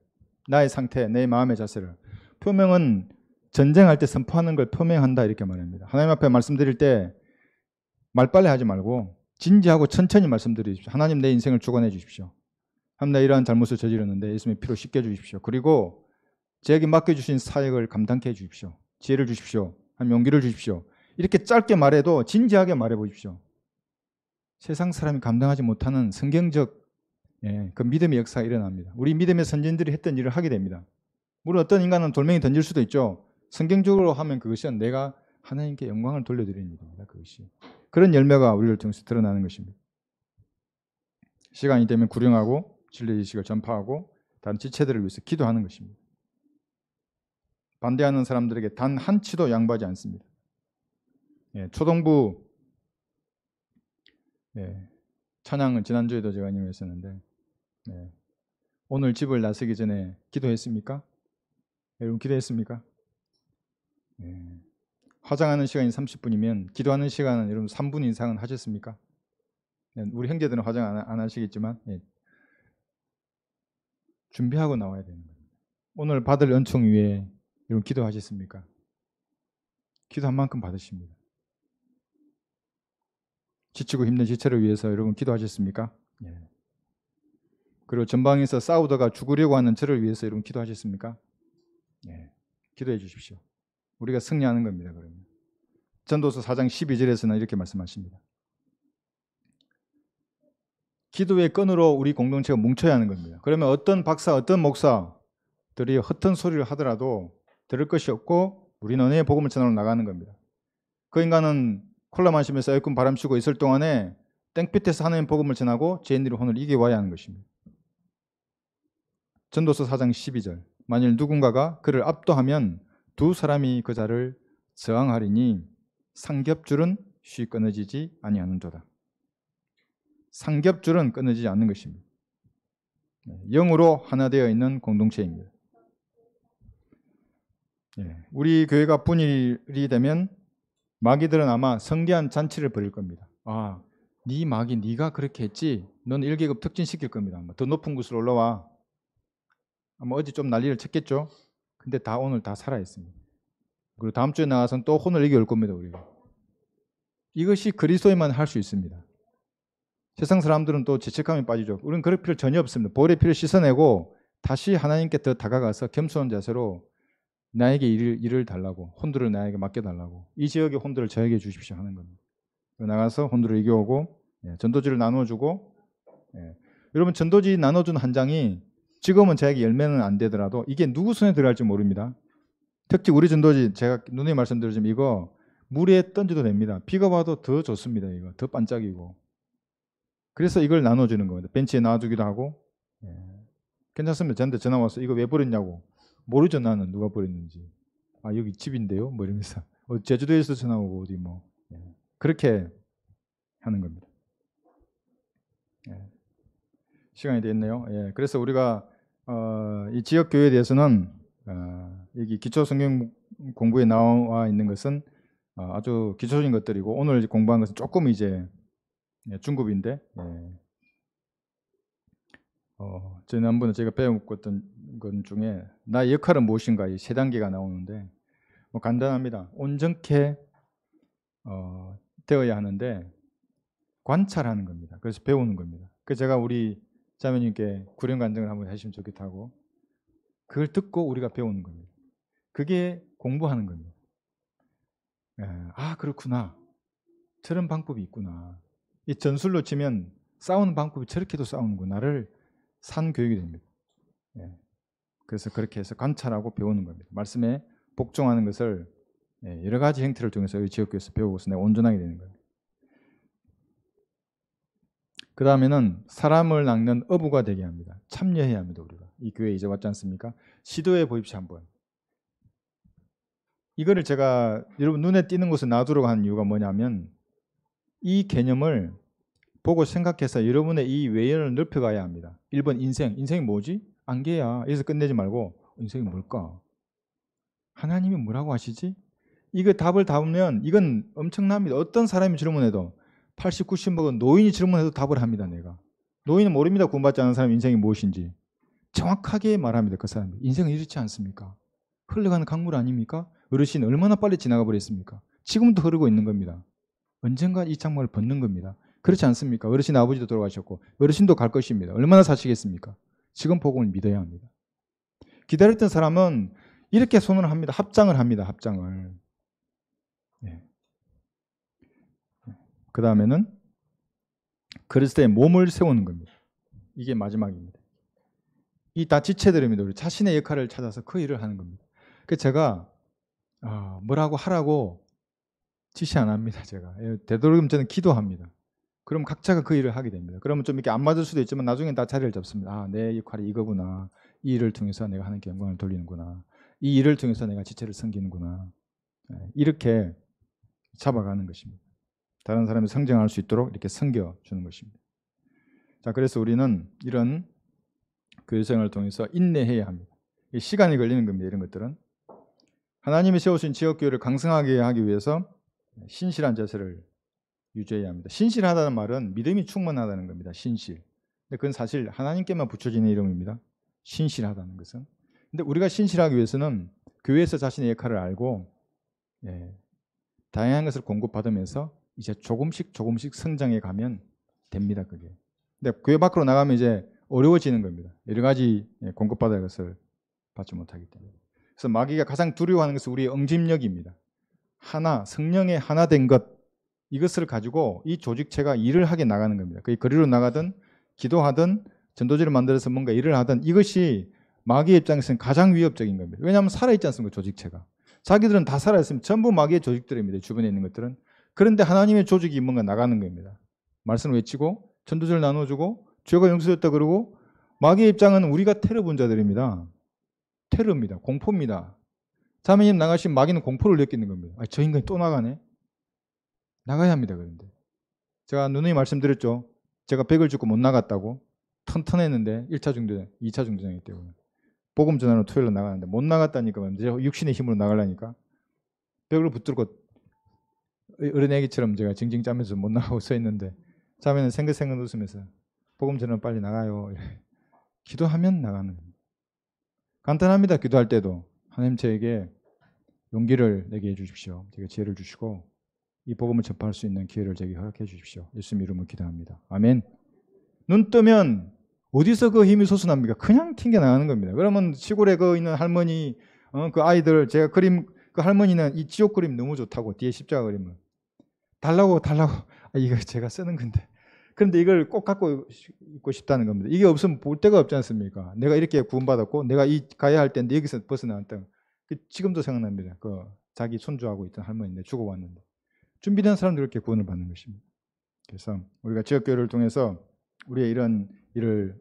Speaker 1: 나의 상태, 내 마음의 자세를. 표명은 전쟁할 때 선포하는 걸 표명한다 이렇게 말합니다. 하나님 앞에 말씀드릴 때 말빨리 하지 말고 진지하고 천천히 말씀드리십시오. 하나님 내 인생을 주관해 주십시오. 하나님 나 이러한 잘못을 저질렀는데 예수님의 피로 씻겨 주십시오. 그리고 저에게 맡겨주신 사역을 감당케 해 주십시오. 지혜를 주십시오. 하나님 용기를 주십시오. 이렇게 짧게 말해도 진지하게 말해 보십시오. 세상 사람이 감당하지 못하는 성경적 그 믿음의 역사가 일어납니다. 우리 믿음의 선진들이 했던 일을 하게 됩니다. 물론 어떤 인간은 돌멩이 던질 수도 있죠. 성경적으로 하면 그것은 내가 하나님께 영광을 돌려드리는 일입니다. 그것이. 그런 열매가 우리를 통해서 드러나는 것입니다. 시간이 되면 구령하고 진리의 지식을 전파하고 다른 지체들을 위해서 기도하는 것입니다. 반대하는 사람들에게 단 한 치도 양보하지 않습니다. 초동부 찬양은 지난주에도 제가 인용했었는데 오늘 집을 나서기 전에 기도했습니까? 여러분 기도했습니까? 화장하는 시간이 30분이면 기도하는 시간은 여러분 3분 이상은 하셨습니까? 우리 형제들은 화장 안 하시겠지만 준비하고 나와야 되는 거예요. 오늘 받을 은총 위에 여러분 기도하셨습니까? 기도한 만큼 받으십니다. 지치고 힘든 지체를 위해서 여러분 기도하셨습니까? 그리고 전방에서 싸우다가 죽으려고 하는 저를 위해서 여러분 기도하셨습니까? 기도해 주십시오. 우리가 승리하는 겁니다. 그러면 전도서 4장 12절에서는 이렇게 말씀하십니다. 기도의 끈으로 우리 공동체가 뭉쳐야 하는 겁니다. 그러면 어떤 박사, 어떤 목사들이 헛된 소리를 하더라도 들을 것이 없고 우리는 은혜의 복음을 전하러 나가는 겁니다. 그 인간은 콜라 마시면서 에어컨 바람 쐬고 있을 동안에 땡볕에서 하나님의 복음을 전하고 죄인들의 혼을 이겨와야 하는 것입니다. 전도서 4장 12절 만일 누군가가 그를 압도하면 두 사람이 그 자를 저항하리니 상겹줄은 쉬 끊어지지 아니하는도다. 상겹줄은 끊어지지 않는 것입니다. 영으로 하나 되어 있는 공동체입니다. 우리 교회가 분일이 되면 마귀들은 아마 성대한 잔치를 벌일 겁니다. 아, 네 마귀 네가 그렇게 했지? 넌 1계급 특진시킬 겁니다. 더 높은 곳으로 올라와. 아마 어제 좀 난리를 쳤겠죠? 근데 오늘 다 살아있습니다. 그리고 다음 주에 나가서는 또 혼을 이겨올 겁니다. 우리가. 이것이 그리스도에만 할 수 있습니다. 세상 사람들은 또 죄책감에 빠지죠. 우리는 그럴 필요 전혀 없습니다. 볼의 피를 씻어내고 다시 하나님께 더 다가가서 겸손한 자세로 나에게 일을 달라고, 혼들을 나에게 맡겨달라고, 이 지역의 혼들을 저에게 주십시오 하는 겁니다. 나가서 혼들을 이겨오고 전도지를 나눠주고 여러분 전도지 나눠준 한 장이 지금은 저에게 열매는 안 되더라도 이게 누구 손에 들어갈지 모릅니다. 특히 우리 전도지 제가 누누이 말씀드리지만 이거 물에 던져도 됩니다. 비가 와도 더 좋습니다. 이거 더 반짝이고. 그래서 이걸 나눠주는 겁니다. 벤치에 놔두기도 하고. 괜찮습니다. 저한테 전화 와서 이거 왜 버렸냐고. 모르죠. 나는 누가 버렸는지. 아 여기 집인데요. 뭐 이러면서 제주도에서 전화 오고 어디 뭐 그렇게 하는 겁니다. 시간이 됐네요. 그래서 우리가 이 지역 교회에 대해서는 여기 기초 성경 공부에 나와 있는 것은 아주 기초적인 것들이고 오늘 공부한 것은 조금 이제 중급인데 지난번에 제가 배웠던 것 중에 나의 역할은 무엇인가 이 세 단계가 나오는데 뭐 간단합니다. 온전케 되어야 하는데 관찰하는 겁니다. 그래서 배우는 겁니다. 그래서 제가 우리 자매님께 구령 간증을 한번 하시면 좋겠다고 그걸 듣고 우리가 배우는 겁니다. 그게 공부하는 겁니다. 아 그렇구나. 저런 방법이 있구나. 이 전술로 치면 싸우는 방법이 저렇게도 싸우는구나를 산 교육이 됩니다. 그래서 그렇게 해서 관찰하고 배우는 겁니다. 말씀에 복종하는 것을 여러 가지 형태를 통해서 이 지역교회에서 배우고서 내가 온전하게 되는 거예요. 그 다음에는 사람을 낚는 어부가 되게 합니다. 참여해야 합니다. 우리가 이 교회 이제 왔지 않습니까? 시도해 보십시오 한번. 이거를 제가 여러분 눈에 띄는 곳에 놔두려고 하는 이유가 뭐냐면 이 개념을 보고 생각해서 여러분의 이 외연을 넓혀가야 합니다. 1번 인생이 뭐지? 안개야. 여기서 끝내지 말고 인생이 뭘까? 하나님이 뭐라고 하시지? 이거 답을 답으면 이건 엄청납니다. 어떤 사람이 질문해도 80, 90 먹은 노인이 질문해도 답을 합니다. 내가. 노인은 모릅니다. 구원받지 않은 사람 인생이 무엇인지. 정확하게 말합니다. 그 사람이. 인생은 이렇지 않습니까? 흘러가는 강물 아닙니까? 어르신 얼마나 빨리 지나가 버렸습니까? 지금도 흐르고 있는 겁니다. 언젠가 이 장막을 벗는 겁니다. 그렇지 않습니까? 어르신 아버지도 돌아가셨고 어르신도 갈 것입니다. 얼마나 사시겠습니까? 지금 복음을 믿어야 합니다. 기다렸던 사람은 이렇게 손을 합니다. 합장을 합니다. 합장을. 예. 그 다음에는 그리스도의 몸을 세우는 겁니다. 이게 마지막입니다. 이 다 지체들입니다. 우리 자신의 역할을 찾아서 그 일을 하는 겁니다. 그래서 제가 뭐라고 하라고 지시 안 합니다. 제가 되도록이면 저는 기도합니다. 그럼 각자가 그 일을 하게 됩니다. 그러면 좀 이렇게 안 맞을 수도 있지만 나중엔 다 자리를 잡습니다. 내 역할이 이거구나. 이 일을 통해서 내가 하나님께 영광을 돌리는구나. 이 일을 통해서 내가 지체를 섬기는구나. 이렇게 잡아가는 것입니다. 다른 사람이 성장할 수 있도록 이렇게 섬겨주는 것입니다. 자, 그래서 우리는 이런 그 여정을 통해서 인내해야 합니다. 시간이 걸리는 겁니다. 이런 것들은. 하나님이 세우신 지역교회를 강성하게 하기 위해서 신실한 자세를 유지해야 합니다. 신실하다는 말은 믿음이 충만하다는 겁니다. 신실. 근데 그건 사실 하나님께만 붙여지는 이름입니다. 신실하다는 것은. 근데 우리가 신실하기 위해서는 교회에서 자신의 역할을 알고 다양한 것을 공급받으면서 이제 조금씩 성장해 가면 됩니다. 그게. 근데 교회 밖으로 나가면 이제 어려워지는 겁니다. 여러 가지 공급받을 것을 받지 못하기 때문에. 그래서 마귀가 가장 두려워하는 것은 우리의 응집력입니다. 성령의 하나 된 것, 이것을 가지고 이 조직체가 일을 하게 나가는 겁니다. 그게 거리로 나가든 기도하든 전도지를 만들어서 뭔가 일을 하든 이것이 마귀의 입장에서는 가장 위협적인 겁니다. 왜냐하면 살아있지 않습니까? 조직체가. 자기들은 다 살아있으면 전부 마귀의 조직들입니다. 주변에 있는 것들은. 그런데 하나님의 조직이 뭔가 나가는 겁니다. 말씀을 외치고 전도지를 나눠주고 죄가 용서됐다 그러고 마귀의 입장은 우리가 테러 분자들입니다. 테러입니다. 공포입니다. 자매님 나가신 마귀는 공포를 느끼는 겁니다. 저 인간이 또 나가네. 나가야 합니다. 그런데 제가 누누이 말씀드렸죠. 제가 100을 주고 못 나갔다고. 튼튼했는데 1차 중대장, 2차 중대장이기 때문에 복음 전하러 토요일로 나가는데 못 나갔다니까. 이제 육신의 힘으로 나가려니까 벽을 붙들고 어린애기처럼 제가 징징 짜면서 못 나가고 서 있는데 자매는 생긋생긋 웃으면서 복음 전하러 빨리 나가요. 기도하면 나가는 겁니다. 간단합니다. 기도할 때도 하나님 저에게 용기를 내게 해주십시오. 제게 지혜를 주시고 이 복음을 접할 수 있는 기회를 제게 허락해 주십시오. 예수님 이름으로 기도합니다. 아멘. 눈 뜨면 어디서 그 힘이 솟아납니까? 그냥 튕겨나가는 겁니다. 그러면 시골에 그 있는 할머니, 그 아이들 제가 그림, 그 할머니는 이 지옥 그림 너무 좋다고 뒤에 십자가 그림을 달라고 이거 제가 쓰는 건데 그런데 이걸 꼭 갖고 있고 싶다는 겁니다. 이게 없으면 볼 데가 없지 않습니까? 내가 이렇게 구원받았고 내가 가야 할 때인데 여기서 벗어나왔다. 지금도 생각납니다. 그 자기 손주하고 있던 할머니인데 죽어왔는데 준비된 사람들 이렇게 구원을 받는 것입니다. 그래서 우리가 지역교회를 통해서 우리의 이런 일을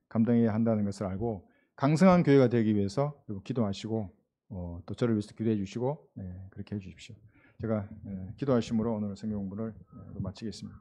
Speaker 1: 감당해야 한다는 것을 알고 강성한 교회가 되기 위해서 기도하시고 또 저를 위해서 기도해 주시고 그렇게 해 주십시오. 제가 기도하심으로 오늘 성경 공부를 마치겠습니다.